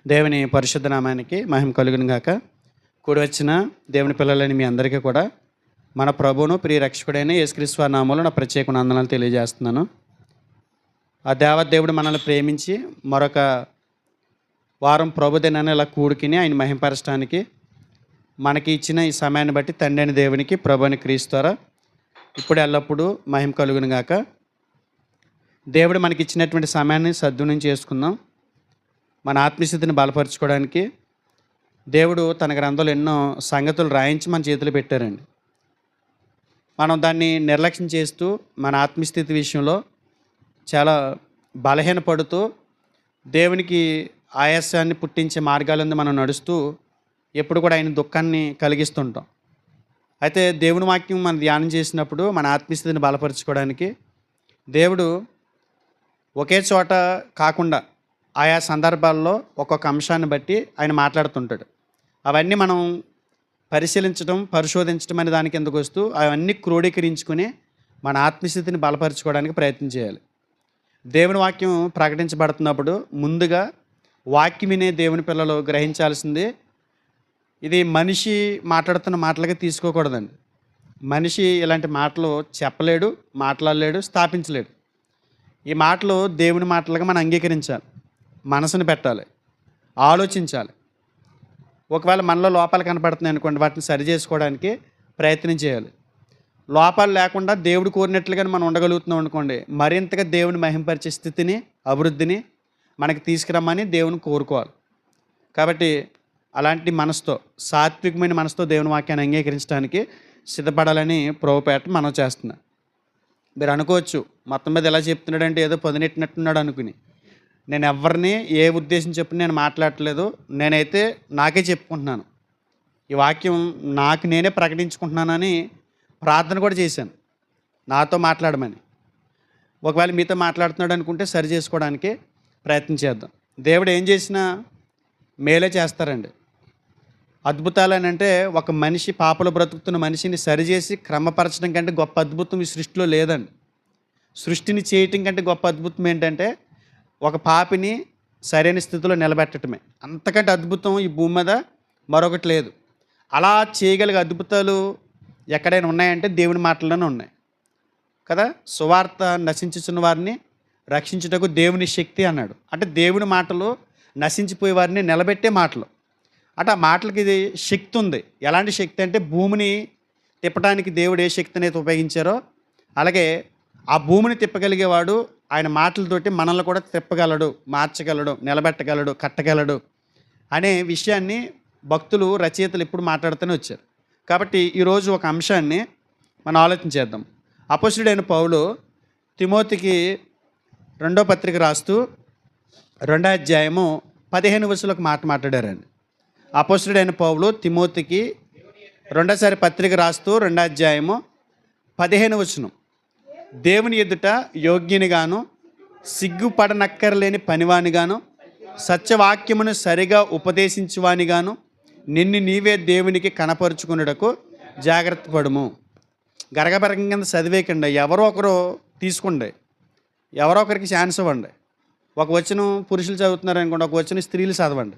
దేవుని పరిశుద్ధ నామానికి మహిమ కలుగును గాక. కూడి వచ్చిన దేవుని పిల్లలని మీ అందరికీ కూడా మన ప్రభువును ప్రియ రక్షకుడైన యేసుక్రీస్తు వారి నామములో నా ప్రత్యేక వందనాలు తెలియజేస్తున్నాను. ఆ దేవదేవుడు మనల్ని ప్రేమించి మరొక వారం ప్రభుదినాన్ని ఇలా కూడుకుని ఆయన మహింపరచడానికి మనకి ఇచ్చిన ఈ సమయాన్ని బట్టి తండ్రి అయిన దేవునికి ప్రభు అని క్రీస్తురా ఇప్పుడు ఎల్లప్పుడూ మహిమ కలుగును గాక. దేవుడు మనకి ఇచ్చినటువంటి సమయాన్ని సద్వినియోగం చేసుకుందాం. మన ఆత్మస్థితిని బలపరచుకోవడానికి దేవుడు తన గ్రంథంలో ఎన్నో సంగతులు రాయించి మన చేతులు పెట్టారండి. మనం దాన్ని నిర్లక్ష్యం చేస్తూ మన ఆత్మస్థితి విషయంలో చాలా బలహీనపడుతూ దేవునికి ఆయాసాన్ని పుట్టించే మార్గాలను మనం నడుస్తూ ఎప్పుడు కూడా ఆయన దుఃఖాన్ని కలిగిస్తుంటాం. అయితే దేవుని వాక్యం మనం ధ్యానం చేసినప్పుడు మన ఆత్మస్థితిని బలపరచుకోవడానికి దేవుడు ఒకే చోట కాకుండా ఆయా సందర్భాల్లో ఒక్కొక్క అంశాన్ని బట్టి ఆయన మాట్లాడుతుంటాడు. అవన్నీ మనం పరిశీలించడం పరిశోధించడం అనే దానికి ఎందుకు వస్తూ అవన్నీ క్రోడీకరించుకుని మన ఆత్మస్థితిని బలపరచుకోవడానికి ప్రయత్నం చేయాలి. దేవుని వాక్యం ప్రకటించబడుతున్నప్పుడు ముందుగా వాక్యం వినే దేవుని పిల్లలు గ్రహించాల్సింది ఇది మనిషి మాట్లాడుతున్న మాటలుగా తీసుకోకూడదండి. మనిషి ఇలాంటి మాటలు చెప్పలేడు, మాట్లాడలేడు, స్థాపించలేడు. ఈ మాటలు దేవుని మాటలుగా మనం అంగీకరించాలి, మనసును పెట్టాలి, ఆలోచించాలి. ఒకవేళ మనలో లోపాలు కనపడుతున్నాయి అనుకోండి, వాటిని సరి చేసుకోవడానికి ప్రయత్నం చేయాలి. లోపాలు లేకుండా దేవుడు కోరినట్లుగానే మనం ఉండగలుగుతున్నాం అనుకోండి, మరింతగా దేవుని మహింపరిచే స్థితిని అభివృద్ధిని మనకి తీసుకురమ్మని దేవుని కోరుకోవాలి. కాబట్టి అలాంటి మనసుతో సాత్వికమైన మనసుతో దేవుని వాక్యాన్ని అంగీకరించడానికి సిద్ధపడాలని ప్రభుపేట మనం చేస్తున్నాం. మీరు అనుకోవచ్చు మొత్తం మీద ఎలా చెప్తున్నాడంటే ఏదో పొదినెట్టినట్టున్నాడు అనుకుని. నేను ఎవరిని ఏ ఉద్దేశం చెప్పి నేను మాట్లాడట్లేదు. నేనైతే నాకే చెప్పుకుంటున్నాను. ఈ వాక్యం నాకు నేనే ప్రకటించుకుంటున్నానని ప్రార్థన కూడా చేశాను, నాతో మాట్లాడమని. ఒకవేళ మీతో మాట్లాడుతున్నాడు అనుకుంటే సరి చేసుకోవడానికి ప్రయత్నం చేద్దాం. దేవుడు ఏం చేసినా మేలే చేస్తారండి. అద్భుతాలు అని అంటే ఒక మనిషి పాపలు బ్రతుకుతున్న మనిషిని సరిచేసి క్రమపరచడం కంటే గొప్ప అద్భుతం ఈ సృష్టిలో లేదండి. సృష్టిని చేయటం కంటే గొప్ప అద్భుతం ఏంటంటే ఒక పాపిని సరైన స్థితిలో నిలబెట్టడమే. అంతకంటే అద్భుతం ఈ భూమి మీద మరొకటి లేదు. అలా చేయగలిగే అద్భుతాలు ఎక్కడైనా ఉన్నాయంటే దేవుని మాటల్లోనే ఉన్నాయి కదా. సువార్త నశించుచున్న వారిని రక్షించుటకు దేవుని శక్తి అన్నాడు. అంటే దేవుని మాటలు నశించిపోయే వారిని నిలబెట్టే మాటలు. అంటే ఆ మాటలకి ఇది శక్తి ఉంది. ఎలాంటి శక్తి అంటే భూమిని తిప్పడానికి దేవుడు ఏ శక్తిని అయితే ఉపయోగించారో అలాగే ఆ భూమిని తిప్పగలిగేవాడు ఆయన మాటలతోటి మనల్ని కూడా తిప్పగలడు, మార్చగలడు, నిలబెట్టగలడు, కట్టగలడు అనే విషయాన్ని భక్తులు రచయితలు ఎప్పుడు మాట్లాడుతూనే వచ్చారు. కాబట్టి ఈరోజు ఒక అంశాన్ని మనం ఆలోచించేద్దాం. అపొస్తలుడైన పౌలు తిమోతికి 2వ పత్రిక రాస్తూ 2వ అధ్యాయము 15 వచనంలోకి మాట్లాడారండి. అపొస్తలుడైన పౌలు తిమోతికి 2వ పత్రిక రాస్తూ 2వ అధ్యాయము 15 వచనం, దేవుని ఎదుట యోగ్యునిగాను సిగ్గుపడనక్కర్లేని పనివానిగాను సత్యవాక్యమును సరిగా ఉపదేశించువానిగాను నిన్ను నీవే దేవునికి కనపరుచుకున్నటకు జాగ్రత్త పడుము. గరగబరకం కింద చదివేకండి, ఎవరో ఒకరు తీసుకోండి, ఎవరో ఒకరికి ఛాన్స్ ఇవ్వండి. ఒక వచనం పురుషులు చదువుతున్నారు అనుకోండి, ఒక వచనం స్త్రీలు చదవండి.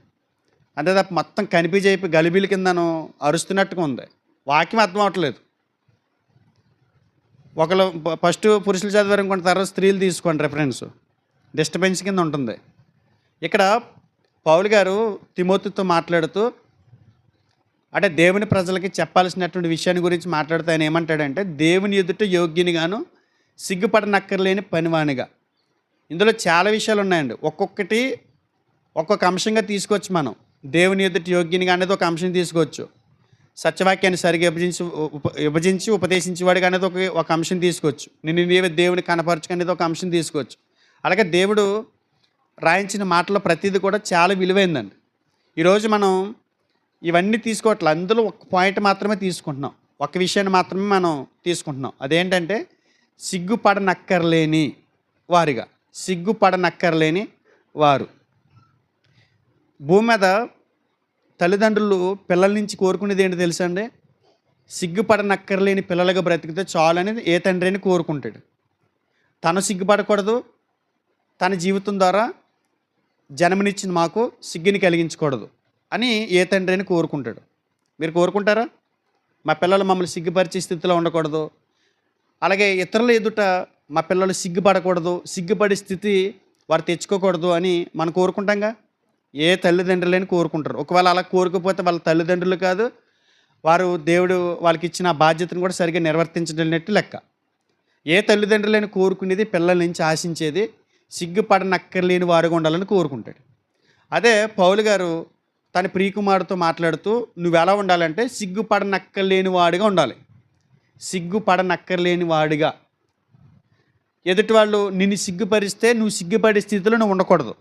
అంతే తప్ప మొత్తం కనిపించి అయిపోయి గలిబీల కిందను అరుస్తున్నట్టుగా ఉంది. వాక్యం అర్థం అవ్వట్లేదు. ఒకళ్ళు ఫస్ట్ పురుషులు చదివారు అనుకోండి, తర్వాత స్త్రీలు తీసుకోండి రెఫరెన్స్, డిస్టర్బెన్స్ కింద ఉంటుంది. ఇక్కడ పౌలు గారు తిమోతితో మాట్లాడుతూ అంటే దేవుని ప్రజలకి చెప్పాల్సినటువంటి విషయాన్ని గురించి మాట్లాడుతూ ఆయన ఏమంటాడంటే దేవుని ఎదుట యోగ్యునిగాను సిగ్గుపడనక్కర్లేని పనివానిగా. ఇందులో చాలా విషయాలు ఉన్నాయండి. ఒక్కొక్కటి ఒక్కొక్క అంశంగా తీసుకోవచ్చు. మనం దేవుని ఎదుట యోగ్యునిగా అనేది ఒక అంశం తీసుకోవచ్చు. సత్యవాక్యాన్ని సరిగా విభజించి ఉపదేశించేవాడిగా అనేది ఒక అంశం తీసుకోవచ్చు. నిన్ను నీవే దేవుని కనపరచుకు అనేది ఒక అంశం తీసుకోవచ్చు. అలాగే దేవుడు రాయించిన మాటలో ప్రతిదీ కూడా చాలా విలువైందండి. ఈరోజు మనం ఇవన్నీ తీసుకోవట్లేదు. అందులో ఒక పాయింట్ మాత్రమే తీసుకుంటున్నాం, ఒక విషయాన్ని మాత్రమే మనం తీసుకుంటున్నాం. అదేంటంటే సిగ్గుపడనక్కర్లేని వారిగా. సిగ్గుపడనక్కర్లేని వారు. భూమి మీద తల్లిదండ్రులు పిల్లల నుంచి కోరుకునేది ఏంటి తెలుసా అండి? సిగ్గుపడనక్కర్లేని పిల్లలుగా బ్రతికితే చాలు అనేది ఏ తండ్రి అని కోరుకుంటాడు. తను సిగ్గుపడకూడదు, తన జీవితం ద్వారా జన్మనిచ్చిన మాకు సిగ్గుని కలిగించకూడదు అని ఏ తండ్రి అని కోరుకుంటాడు. మీరు కోరుకుంటారా? మా పిల్లలు మమ్మల్ని సిగ్గుపరిచే స్థితిలో ఉండకూడదు, అలాగే ఇతరుల ఎదుట మా పిల్లలు సిగ్గుపడకూడదు, సిగ్గుపడే స్థితి వారు తెచ్చుకోకూడదు అని మనం కోరుకుంటాంగా. ఏ తల్లిదండ్రులని కోరుకుంటారు. ఒకవేళ అలా కోరుకపోతే వాళ్ళ తల్లిదండ్రులు కాదు, వారు దేవుడు వాళ్ళకి ఇచ్చిన ఆ బాధ్యతను కూడా సరిగ్గా నిర్వర్తించలేనట్టు లెక్క. ఏ తల్లిదండ్రులని కోరుకునేది పిల్లల నుంచి ఆశించేది సిగ్గుపడనక్కర్లేని వారుగా ఉండాలని కోరుకుంటాడు. అదే పౌలు గారు తన ప్రియకుమారుతో మాట్లాడుతూ నువ్వు ఎలా ఉండాలంటే సిగ్గుపడనక్కర్లేని వాడిగా ఉండాలి. సిగ్గుపడనక్కర్లేని వాడిగా. ఎదుటి వాళ్ళు నిన్ను సిగ్గుపరిస్తే నువ్వు సిగ్గుపడే స్థితిలో నువ్వు ఉండకూడదు.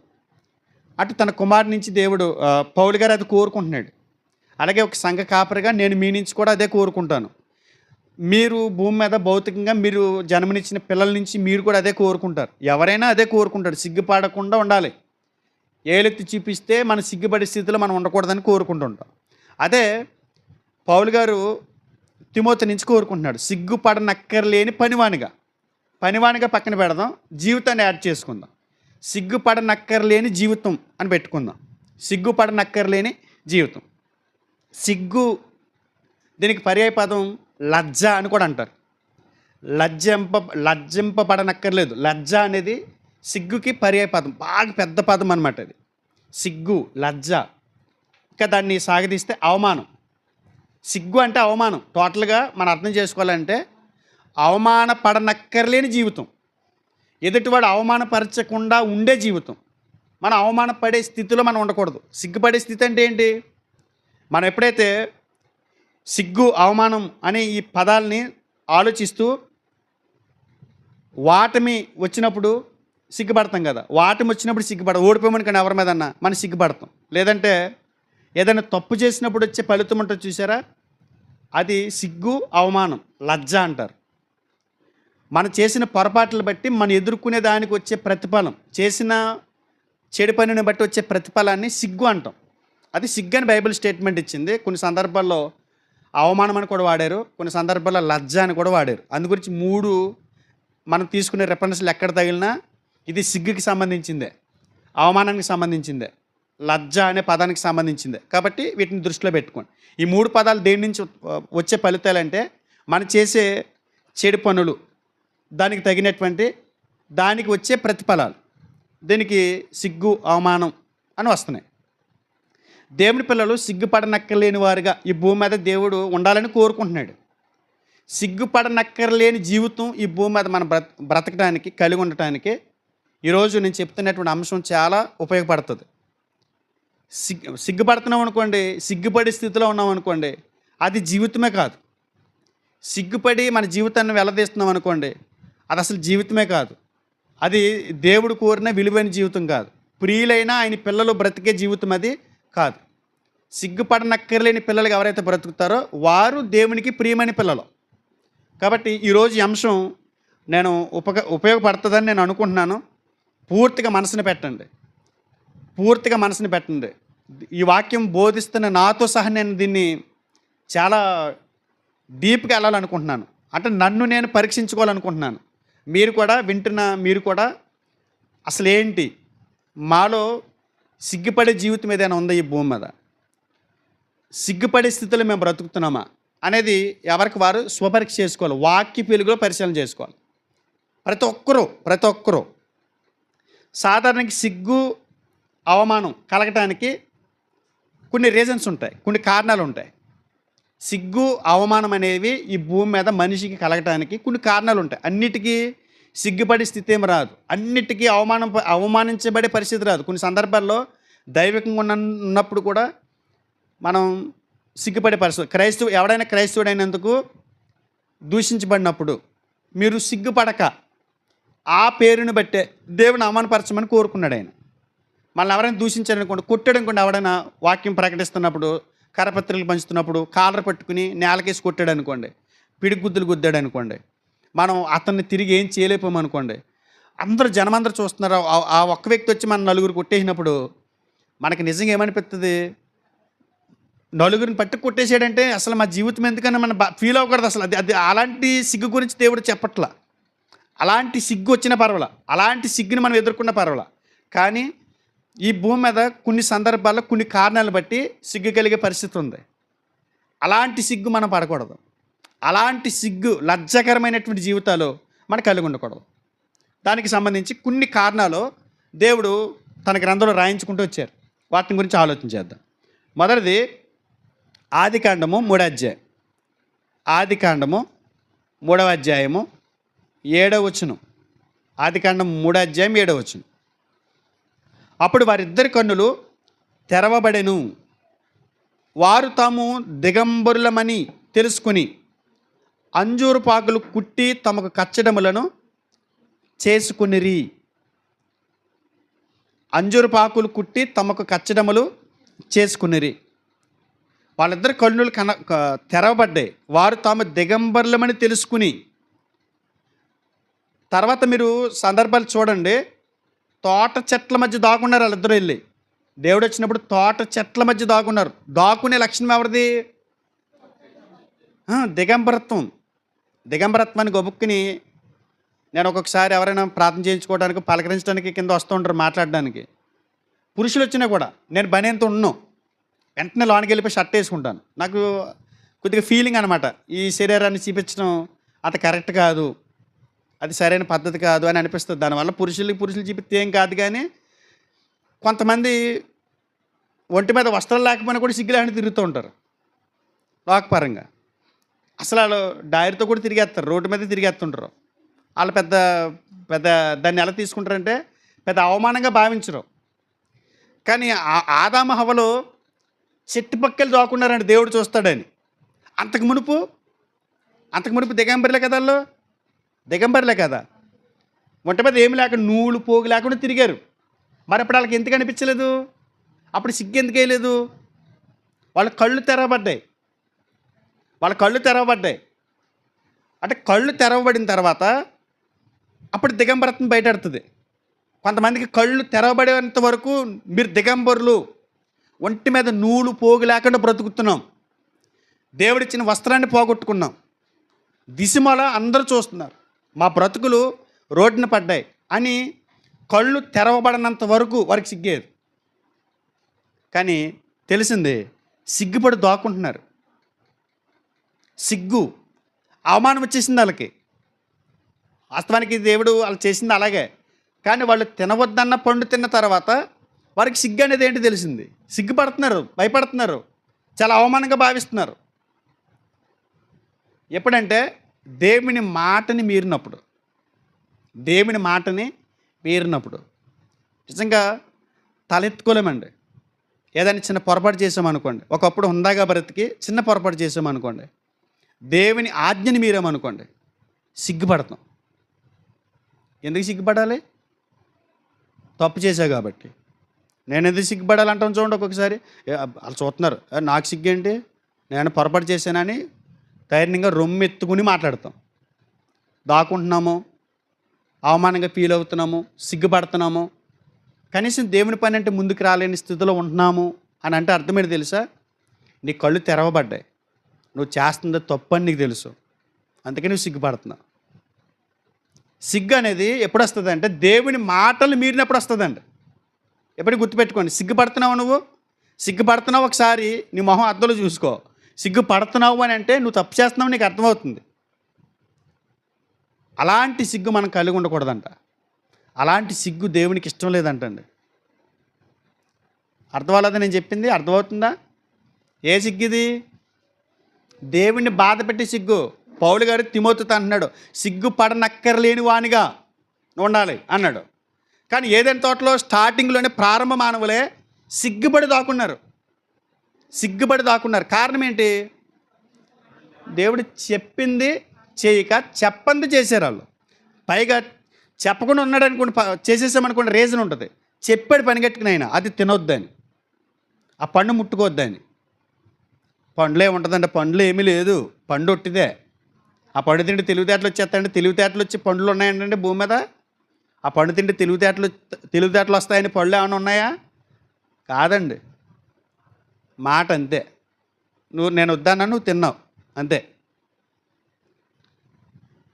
అటు తన కుమారు నుంచి దేవుడు పౌలు గారు అది కోరుకుంటున్నాడు. అలాగే ఒక సంఘ కాపరిగా నేను మీ నుంచి కూడా అదే కోరుకుంటాను. మీరు భూమి మీద భౌతికంగా మీరు జన్మనిచ్చిన పిల్లల నుంచి మీరు కూడా అదే కోరుకుంటారు. ఎవరైనా అదే కోరుకుంటారు, సిగ్గుపడకుండా ఉండాలి. ఏలెత్తి చూపిస్తే మన సిగ్గుపడే స్థితిలో మనం ఉండకూడదని కోరుకుంటుంటాం. అదే పౌలు గారు తిమోతి నుంచి కోరుకుంటున్నాడు, సిగ్గుపడనక్కర్లేని పనివానిగా పక్కన పెడదాం, జీవితాన్ని యాడ్ చేసుకుందాం. సిగ్గుపడనక్కర్లేని జీవితం అని పెట్టుకుందాం. సిగ్గుపడనక్కర్లేని జీవితం. సిగ్గు దీనికి పర్యాయ పదం లజ్జ అని కూడా అంటారు. లజ్జింపబడనక్కర్లేదు. లజ్జ అనేది సిగ్గుకి పర్యాయ పదం, బాగా పెద్ద పదం అనమాట. అది సిగ్గు, లజ్జ. ఇంకా దాన్ని సాగదీస్తే అవమానం. సిగ్గు అంటే అవమానం. టోటల్గా మనం అర్థం చేసుకోవాలంటే అవమానపడనక్కర్లేని జీవితం, ఎదుటివాడు అవమానపరచకుండా ఉండే జీవితం. మనం అవమానపడే స్థితిలో మనం ఉండకూడదు. సిగ్గుపడే స్థితి అంటే ఏంటి? మనం ఎప్పుడైతే సిగ్గు, అవమానం అనే ఈ పదాలని ఆలోచిస్తూ వాటమి వచ్చినప్పుడు సిగ్గుపడతాం కదా. వాటమి వచ్చినప్పుడు సిగ్గుపడతాం. ఓడిపోయామని కానీ ఎవరి మీదన్నా మనం సిగ్గుపడతాం. లేదంటే ఏదైనా తప్పు చేసినప్పుడు వచ్చే ఫలితం ఉంటుంది చూసారా, అది సిగ్గు, అవమానం, లజ్జ అంటారు. మనం చేసిన పొరపాట్లను బట్టి మనం ఎదుర్కొనే దానికి వచ్చే ప్రతిఫలం, చేసిన చెడు పనిని బట్టి వచ్చే ప్రతిఫలాన్ని సిగ్గు అంటాం. అది సిగ్గు అని బైబిల్ స్టేట్మెంట్ ఇచ్చింది. కొన్ని సందర్భాల్లో అవమానం అని కూడా వాడారు, కొన్ని సందర్భాల్లో లజ్జ అని కూడా వాడారు. అందు గురించి 3 మనం తీసుకునే రెఫరెన్స్లు ఎక్కడ తగిలినా ఇది సిగ్గుకి సంబంధించిందే, అవమానానికి సంబంధించిందే, లజ్జ అనే పదానికి సంబంధించిందే. కాబట్టి వీటిని దృష్టిలో పెట్టుకోండి. ఈ 3 పదాలు దేని నుంచి వచ్చే ఫలితాలంటే మనం చేసే చెడు పనులు, దానికి తగినటువంటి దానికి వచ్చే ప్రతిఫలాలు, దీనికి సిగ్గు, అవమానం అని వస్తున్నాయి. దేవుని పిల్లలు సిగ్గుపడనక్కర్లేని వారుగా ఈ భూమి మీద దేవుడు ఉండాలని కోరుకుంటున్నాడు. సిగ్గుపడనక్కర్లేని జీవితం ఈ భూమి మీద మనం బ్రతకడానికి, కలిగి ఉండటానికి ఈరోజు నేను చెప్తున్నటువంటి అంశం చాలా ఉపయోగపడుతుంది. సిగ్గుపడుతున్నాం అనుకోండి, సిగ్గుపడే స్థితిలో ఉన్నాం అనుకోండి, అది జీవితమే కాదు. సిగ్గుపడి మన జీవితాన్ని వెల్లదీస్తున్నాం అనుకోండి, అది అసలు జీవితమే కాదు. అది దేవుడు కోరిన విలువైన జీవితం కాదు. ప్రియులైన ఆయన పిల్లలు బ్రతికే జీవితం అది కాదు. సిగ్గుపడనక్కర్లేని పిల్లలు ఎవరైతే బ్రతుకుతారో వారు దేవునికి ప్రియమైన పిల్లలు. కాబట్టి ఈరోజు ఈ అంశం నేను ఉపయోగపడుతుందని నేను అనుకుంటున్నాను. పూర్తిగా మనసుని పెట్టండి. ఈ వాక్యం బోధిస్తున్న నాతో సహా నేను దీన్ని చాలా డీప్గా వెళ్ళాలనుకుంటున్నాను. అంటే నన్ను నేను పరీక్షించుకోవాలనుకుంటున్నాను. మీరు కూడా అసలు ఏంటి, మాలో సిగ్గుపడే జీవితం ఏదైనా ఉందా ఈ భూమి మీద? సిగ్గుపడే స్థితిలో మేము బ్రతుకుతున్నామా అనేది ఎవరికి వారు స్వపరీక్ష చేసుకోవాలి. వాక్య వెలుగులో పరిశీలన చేసుకోవాలి. ప్రతి ఒక్కరూ సాధారణంగా సిగ్గు, అవమానం కలగటానికి కొన్ని రీజన్స్ ఉంటాయి, కొన్ని కారణాలు ఉంటాయి. సిగ్గు, అవమానం అనేవి ఈ భూమి మీద మనిషికి కలగటానికి కొన్ని కారణాలు ఉంటాయి. అన్నిటికీ సిగ్గుపడే స్థితి ఏమి రాదు, అన్నిటికీ అవమానించబడే పరిస్థితి రాదు. కొన్ని సందర్భాల్లో దైవికంగా ఉన్నప్పుడు కూడా మనం సిగ్గుపడే పరిస్థితి. ఎవడైనా క్రైస్తవుడైనందుకు దూషించబడినప్పుడు మీరు సిగ్గుపడక ఆ పేరుని బట్టే దేవుని అవమానపరచమని కోరుకున్నాడు ఆయన. మనల్ని ఎవరైనా దూషించారనుకోండి, కొట్టాడు అనుకోండి, ఎవడైనా వాక్యం ప్రకటిస్తున్నప్పుడు, కరపత్రికలు పంచుతున్నప్పుడు కాలర్ పట్టుకుని నేలకేసి కొట్టాడు అనుకోండి, పిడిగుద్దులు గుద్దాడు అనుకోండి, మనం అతన్ని తిరిగి ఏం చేయలేకపోమనుకోండి, జనమందరూ చూస్తున్నారు. ఆ ఒక్క వ్యక్తి వచ్చి మన నలుగురు కొట్టేసినప్పుడు మనకి నిజంగా ఏమనిపిస్తుంది? నలుగురిని పట్టి కొట్టేసాడంటే అసలు మా జీవితం ఎందుకని మనం ఫీల్ అవ్వకూడదు. అసలు అది అలాంటి సిగ్గు గురించి దేవుడు చెప్పట్లా. అలాంటి సిగ్గు వచ్చిన పర్వాలా, అలాంటి సిగ్గుని మనం ఎదుర్కొన్న పర్వాలా. కానీ ఈ భూమి మీద కొన్ని సందర్భాల్లో కొన్ని కారణాలు బట్టి సిగ్గు కలిగే పరిస్థితి ఉంది. అలాంటి సిగ్గు మనం పడకూడదు. అలాంటి సిగ్గు లజ్జకరమైనటువంటి జీవితాలు మనం కలిగి ఉండకూడదు. దానికి సంబంధించి కొన్ని కారణాలు దేవుడు తన గ్రంథంలో రాయించుకుంటూ వచ్చారు. వాటిని గురించి ఆలోచన చేద్దాం. మొదటిది ఆదికాండము 3వ అధ్యాయం. ఆదికాండము 3వ అధ్యాయము 7వ వచనం. ఆదికాండం 3వ అధ్యాయం 7వ వచనం. అప్పుడు వారిద్దరి కన్నులు తెరవబడెను, వారు తాము దిగంబరులమని తెలుసుకుని అంజూరు పాకులు కుట్టి తమకు కచ్చడములను చేసుకునిరి. అంజూరు పాకులు కుట్టి తమకు కచ్చడములు చేసుకునిరి. వాళ్ళిద్దరు కన్నులు తెరవబడ్డాయి. వారు తాము దిగంబరులమని తెలుసుకుని. తర్వాత మీరు సందర్భాలు చూడండి. తోట చెట్ల మధ్య దాక్కున్నారు వాళ్ళిద్దరూ వెళ్ళి. దేవుడు వచ్చినప్పుడు తోట చెట్ల మధ్య దాక్కున్నారు. దాక్కునే లక్షణం ఎవరిది? దిగంబరత్వం. దిగంబరత్వాన్ని గొబుక్కుని నేను ఒక్కొక్కసారి ఎవరైనా ప్రార్థన చేయించుకోవడానికి పలకరించడానికి కింద వస్తూ ఉంటారు మాట్లాడడానికి. పురుషులు వచ్చినా కూడా నేను బనేంత ఉన్నాను, వెంటనే లోనికి వెళ్ళిపోయి షర్ట్ వేసుకుంటాను. నాకు కొద్దిగా ఫీలింగ్ అనమాట, ఈ శరీరాన్ని చూపించడం అంత కరెక్ట్ కాదు, అది సరైన పద్ధతి కాదు అని అనిపిస్తుంది. దానివల్ల పురుషులు చూపిస్తే ఏం కాదు, కానీ కొంతమంది ఒంటి మీద వస్త్రాలు లేకపోయినా కూడా సిగ్గులేని తిరుగుతూ ఉంటారు లోకపరంగా. అసలు వాళ్ళు డైరీతో కూడా తిరిగేస్తారు, రోడ్డు మీద తిరిగేస్తుంటారు. వాళ్ళు పెద్ద పెద్ద దాన్ని ఎలా తీసుకుంటారంటే పెద్ద అవమానంగా భావించరు. కానీ ఆదాము హవ్వలు చెట్టు పక్కలు దాక్కున్నారండి, దేవుడు చూస్తాడని. అంతకు మునుపు దిగంబరులే కదా, వాళ్ళు దిగంబరులే కదా. ఒంటి మీద ఏమి లేకుండా నూలు పోగు లేకుండా తిరిగారు. మరి అప్పుడు వాళ్ళకి ఎందుకు అనిపించలేదు? అప్పుడు సిగ్గు ఎందుకు వేయలేదు? వాళ్ళ కళ్ళు తెరవబడ్డాయి. అంటే కళ్ళు తెరవబడిన తర్వాత అప్పుడు దిగంబరత్వం బయటడుతుంది. కొంతమందికి కళ్ళు తెరవబడేంత వరకు మీరు దిగంబరులు, ఒంటి మీద నూలు పోగు లేకుండా బ్రతుకుతున్నాం, దేవుడిచ్చిన వస్త్రాన్ని పోగొట్టుకున్నాం, దిశమల అందరూ చూస్తున్నారు, మా బ్రతుకులు రోడ్డున పడ్డాయి అని కళ్ళు తెరవబడినంత వరకు వారికి సిగ్గేది. కానీ తెలిసింది, సిగ్గుపడి దాక్కుంటున్నారు. సిగ్గు అవమానం వచ్చేసింది వాళ్ళకి. వాస్తవానికి దేవుడు వాళ్ళు చేసింది అలాగే. కానీ వాళ్ళు తినవద్దన్న పండు తిన్న తర్వాత వారికి సిగ్గు అనేది ఏంటి తెలిసింది. సిగ్గుపడుతున్నారు, భయపడుతున్నారు, చాలా అవమానంగా భావిస్తున్నారు. ఎప్పుడంటే దేవుని మాటని మీరినప్పుడు నిజంగా తలెత్తుకోలేమండి. ఏదైనా చిన్న పొరపాటు చేసామనుకోండి, ఒకప్పుడు హుందాగా బ్రతికి చిన్న పొరపాటు చేసామనుకోండి, దేవుని ఆజ్ఞని మీరామనుకోండి, సిగ్గుపడతాం. ఎందుకు సిగ్గుపడాలి? తప్పు చేశా కాబట్టి. నేను ఎందుకు సిగ్గుపడాలంటాం చూడండి. ఒక్కొక్కసారి వాళ్ళు చూస్తున్నారు, నాకు సిగ్గేంటి, నేను పొరపాటు చేశానని ధైర్యంగా రొమ్మెత్తుకుని మాట్లాడతాం. దాక్కుంటున్నాము, అవమానంగా ఫీల్ అవుతున్నాము, సిగ్గుపడుతున్నాము, కనీసం దేవుని పని అంటే ముందుకు రాలేని స్థితిలో ఉంటున్నాము అని అంటే అర్థమేంటి తెలుసా? నీ కళ్ళు తెరవబడ్డాయి, నువ్వు చేస్తుంది తప్పు అని నీకు తెలుసు, అందుకే నువ్వు సిగ్గుపడుతున్నావు. సిగ్గు అనేది ఎప్పుడు వస్తుంది అంటే దేవుని మాటలు మీరినప్పుడు వస్తుందండి. ఎప్పటికీ గుర్తుపెట్టుకోండి. సిగ్గుపడుతున్నావు ఒకసారి నీ మొహం అద్దంలో చూసుకో. సిగ్గుపడుతున్నావు అని అంటే నువ్వు తప్పు చేస్తున్నావు నీకు అర్థమవుతుంది. అలాంటి సిగ్గు మనం కలిగి ఉండకూడదంట. అలాంటి సిగ్గు దేవునికి ఇష్టం లేదంటండి. అర్థమవుతుందా నేను చెప్పింది? అర్థమవుతుందా? ఏ సిగ్గు ఇది? దేవుణ్ణి బాధ పెట్టి సిగ్గు. పౌలు గారు తిమోతితో అంటున్నాడు, సిగ్గుపడనక్కర్లేని వానిగా ఉండాలి అన్నాడు. కానీ ఏదైనా తోటలో స్టార్టింగ్లోనే ప్రారంభ మానవులే సిగ్గుపడి దాక్కున్నారు. కారణం ఏంటి? దేవుడు చెప్పింది చేయక చెప్పంది చేశారు వాళ్ళు. పైగా చెప్పకుండా ఉన్నాడు అనుకోండి, చేసేసామనుకోండి, రీజన్ ఉంటుంది. చెప్పాడు పని కట్టుకుని అది తినొద్దని, ఆ పండు ముట్టుకోవద్దని. పండ్లు ఏముంటుందంటే పండ్లు ఏమీ లేదు, పండు ఒట్టిదే. ఆ పండు తింటే తెలివితేటలు వచ్చేస్తాయంటే తెలివితేటలు వచ్చి పండ్లు ఉన్నాయంటే భూమి మీద? ఆ పండు తింటే తెలివితేటలు వస్తాయని పళ్ళు ఏమైనా ఉన్నాయా? కాదండి. మాట అంతే. నేను వద్దన్నా నువ్వు తిన్నావు అంతే.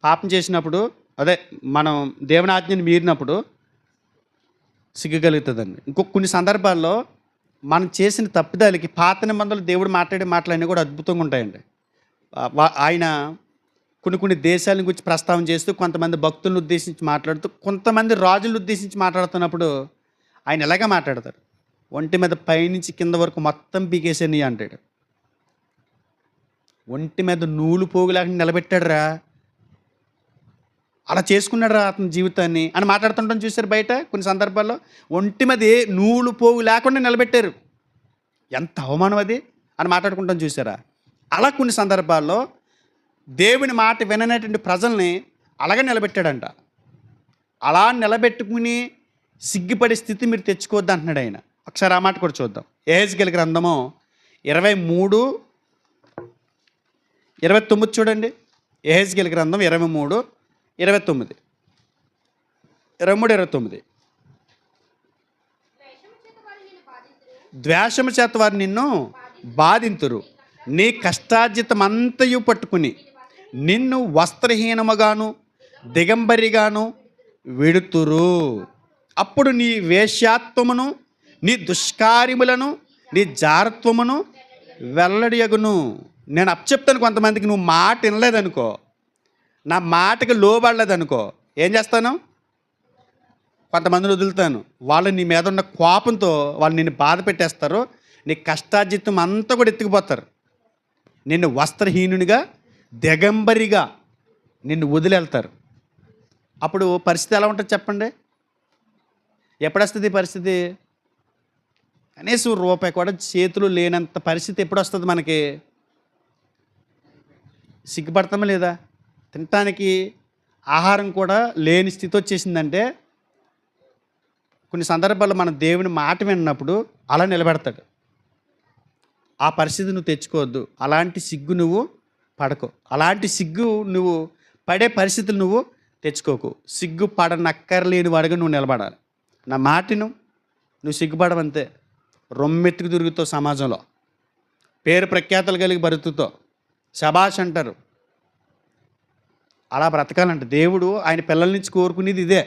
పాపం చేసినప్పుడు, అదే మనం దేవుని ఆజ్ఞని మీరినప్పుడు సిగ్గు కలుగుతుందండి. కొన్ని సందర్భాల్లో మనం చేసిన తప్పిదాలకి పాత నిబంధనలు దేవుడు మాట్లాడే మాటలన్నీ కూడా అద్భుతంగా ఉంటాయండి. ఆయన కొన్ని దేశాల గురించి ప్రస్తావన చేస్తూ, కొంతమంది భక్తులను ఉద్దేశించి మాట్లాడుతూ, కొంతమంది రాజులను ఉద్దేశించి మాట్లాడుతున్నప్పుడు ఆయన ఎలాగ మాట్లాడతారు, ఒంటి మీద పైనుంచి కింద వరకు మొత్తం పీకేసేని అంటాడు. ఒంటి మీద నూలు పోగు లేకుండా నిలబెట్టాడు రా, అలా చేసుకున్నాడు రా అతని జీవితాన్ని అని మాట్లాడుతుంటాం చూశారు. బయట కొన్ని సందర్భాల్లో ఒంటి మీద ఏ నూలు పోగు లేకుండా నిలబెట్టారు, ఎంత అవమానం అది అని మాట్లాడుకుంటాం చూసారా. అలా కొన్ని సందర్భాల్లో దేవుని మాట విననేటువంటి ప్రజల్ని అలాగే నిలబెట్టాడంట. అలా నిలబెట్టుకుని సిగ్గుపడే స్థితి మీరు తెచ్చుకోవద్దు అంటున్నాడు ఆయన. ఒకసారి ఆ మాట కూడా చూద్దాం. యెహెజ్కేలు గ్రంథము 23:29 చూడండి. యెహెజ్కేలు గ్రంథం 23:29. ద్వేషము చేత వారు నిన్ను బాధింతురు, నీ కష్టార్జితమంతయు పట్టుకుని నిన్ను వస్త్రహీనముగాను దిగంబరిగాను విడుతురు. అప్పుడు నీ వేశ్యాత్వమును, నీ దుష్కార్యములను, నీ జారత్వమును వెల్లడియగును. నేను అప్పచెప్తాను కొంతమందికి, నువ్వు మాట వినలేదనుకో, నా మాటకి లోబడలేదనుకో, ఏం చేస్తాను, కొంతమందిని వదులుతాను. వాళ్ళు నీ మీద ఉన్న కోపంతో వాళ్ళు నిన్ను బాధ పెట్టేస్తారు, నీ కష్టార్జితం అంతా కూడా ఎత్తుకుపోతారు, నిన్ను వస్త్రహీనునిగా దిగంబరిగా నిన్ను వదిలేళ్తారు. అప్పుడు పరిస్థితి ఎలా ఉంటుంది చెప్పండి? ఎప్పుడు వస్తుంది పరిస్థితి? కనీసం రూపాయి కూడా చేతులు లేనంత పరిస్థితి ఎప్పుడు వస్తుంది మనకి? సిగ్గుపడతామా లేదా? తినటానికి ఆహారం కూడా లేని స్థితి వచ్చేసిందంటే కొన్ని సందర్భాల్లో మన దేవుని మాట విన్నప్పుడు అలా నిలబెడతాడు. ఆ పరిస్థితి నువ్వు తెచ్చుకోవద్దు, అలాంటి సిగ్గు నువ్వు పడకు, అలాంటి సిగ్గు నువ్వు పడే పరిస్థితులు నువ్వు తెచ్చుకోకు. సిగ్గు పడనక్కర్లేని వాడిగా నువ్వు నిలబడాలి. నా మాటను నువ్వు సిగ్గుపడవంతే, రొమ్మెత్తుకు తిరుగుతావు, సమాజంలో పేరు ప్రఖ్యాతలు కలిగి బ్రతుకుతావు, శబాష్ అంటారు. అలా బ్రతకాలంట. దేవుడు ఆయన పిల్లల నుంచి కోరుకునేది ఇదే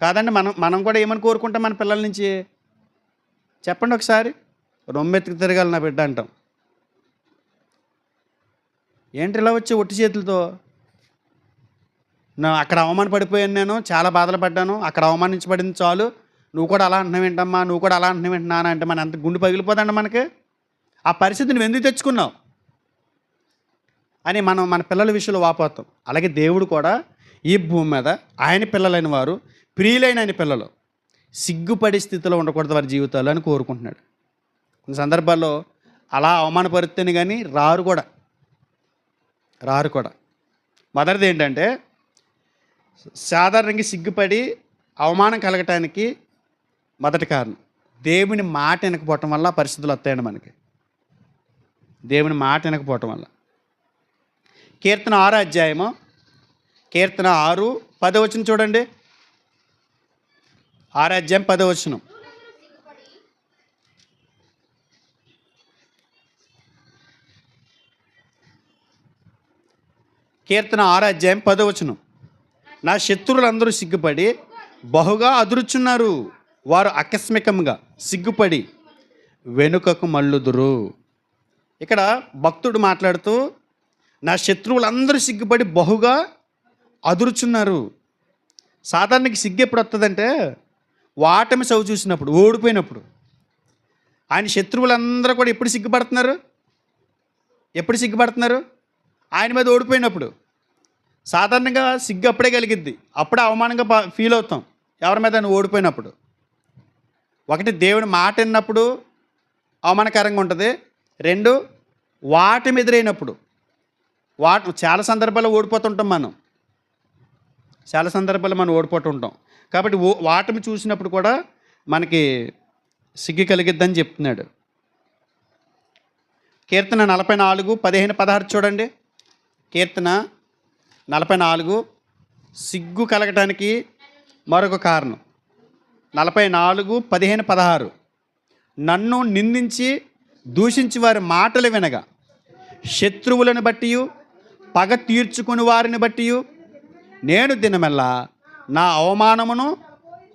కాదండి. మనం కూడా ఏమని కోరుకుంటాం మన పిల్లల నుంచి? చెప్పండి ఒకసారి. రొమ్మెత్తుకు తిరగాలి నా బిడ్డ అంటాం. ఏంటి ఇలా వచ్చి ఒట్టి చేతులతో? అక్కడ అవమానపడిపోయాను, నేను చాలా బాధలు పడ్డాను, అక్కడ అవమానించబడింది చాలు, నువ్వు కూడా అలా అంటున్నావు ఏంటమ్మా, నువ్వు కూడా అలా అంటున్నావు ఏంటన్నా అంటే మన అంత గుండె పగిలిపోదండి మనకి. ఆ పరిస్థితి నువ్వు ఎందుకు తెచ్చుకున్నావు అని మనం మన పిల్లల విషయంలో వాపోతాం. అలాగే దేవుడు కూడా ఈ భూమి మీద ఆయన పిల్లలైన వారు, ప్రియులైన ఆయన పిల్లలు సిగ్గుపడే స్థితిలో ఉండకూడదు వారి జీవితాలు అని కోరుకుంటున్నాడు. కొన్ని సందర్భాల్లో అలా అవమానపరిస్తేనే కానీ రారు కూడా. మొదటిది ఏంటంటే, సాధారణంగా సిగ్గుపడి అవమానం కలగటానికి మొదటి కారణం దేవుని మాట వినకపోవటం వల్ల పరిస్థితులు వస్తాయండి మనకి. దేవుని మాట వినకపోవటం వల్ల. కీర్తన 6:10 చూడండి. 6:10. కీర్తన 6:10. నా శత్రువులందరూ సిగ్గుపడి బహుగా అదురుచున్నారు, వారు ఆకస్మికంగా సిగ్గుపడి వెనుకకు మళ్ళుదురు. ఇక్కడ భక్తుడు మాట్లాడుతూ నా శత్రువులందరూ సిగ్గుపడి బహుగా అదురుచున్నారు. సాధారణకి సిగ్గు ఎప్పుడు వస్తుందంటే వాటమి చవి చూసినప్పుడు, ఓడిపోయినప్పుడు. ఆయన శత్రువులందరూ కూడా ఎప్పుడు సిగ్గుపడుతున్నారు? ఆయన మీద ఓడిపోయినప్పుడు. సాధారణంగా సిగ్గు అప్పుడే కలిగిద్ది, అప్పుడే అవమానంగా ఫీల్ అవుతాం ఎవరి మీద ఓడిపోయినప్పుడు. ఒకటి దేవుని మాట విన్నప్పుడు అవమానకరంగా ఉంటుంది, 2 వాటమి ఎదురైనప్పుడు. చాలా సందర్భాల్లో ఓడిపోతుంటాం మనం, ఓడిపోతుంటాం. కాబట్టి వాటమి చూసినప్పుడు కూడా మనకి సిగ్గు కలిగిద్దని చెప్తున్నాడు. కీర్తన 44:15-16 చూడండి. కీర్తన 44 సిగ్గు కలగటానికి మరొక కారణం. 44:15-16 నన్ను నిందించి దూషించి వారి మాటలు వినగా, శత్రువులను బట్టి పగ తీర్చుకుని వారిని బట్టి నేను దినమెల్లా నా అవమానమును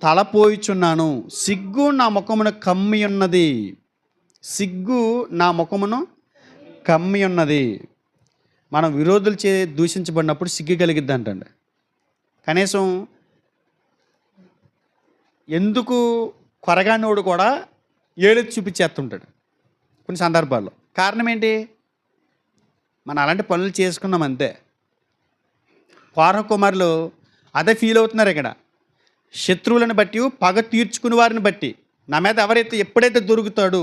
తలపోయిచున్నాను. సిగ్గు నా ముఖమును కమ్మి ఉన్నది. సిగ్గు నా ముఖమును కమ్మి ఉన్నది. మనం విరోధులు దూషించబడినప్పుడు సిగ్గు కలిగిద్ది అంటండి. కనీసం ఎందుకు కొరగానోడు కూడా ఏలెత్తి చూపించేస్తుంటాడు కొన్ని సందర్భాల్లో. కారణం ఏంటి? మనం అలాంటి పనులు చేసుకున్నాం అంతే. కోరహ కుమారులు అదే ఫీల్ అవుతున్నారు ఇక్కడ. శత్రువులను బట్టి, పగ తీర్చుకుని వారిని బట్టి, నా మీద ఎప్పుడైతే దొరుకుతాడు,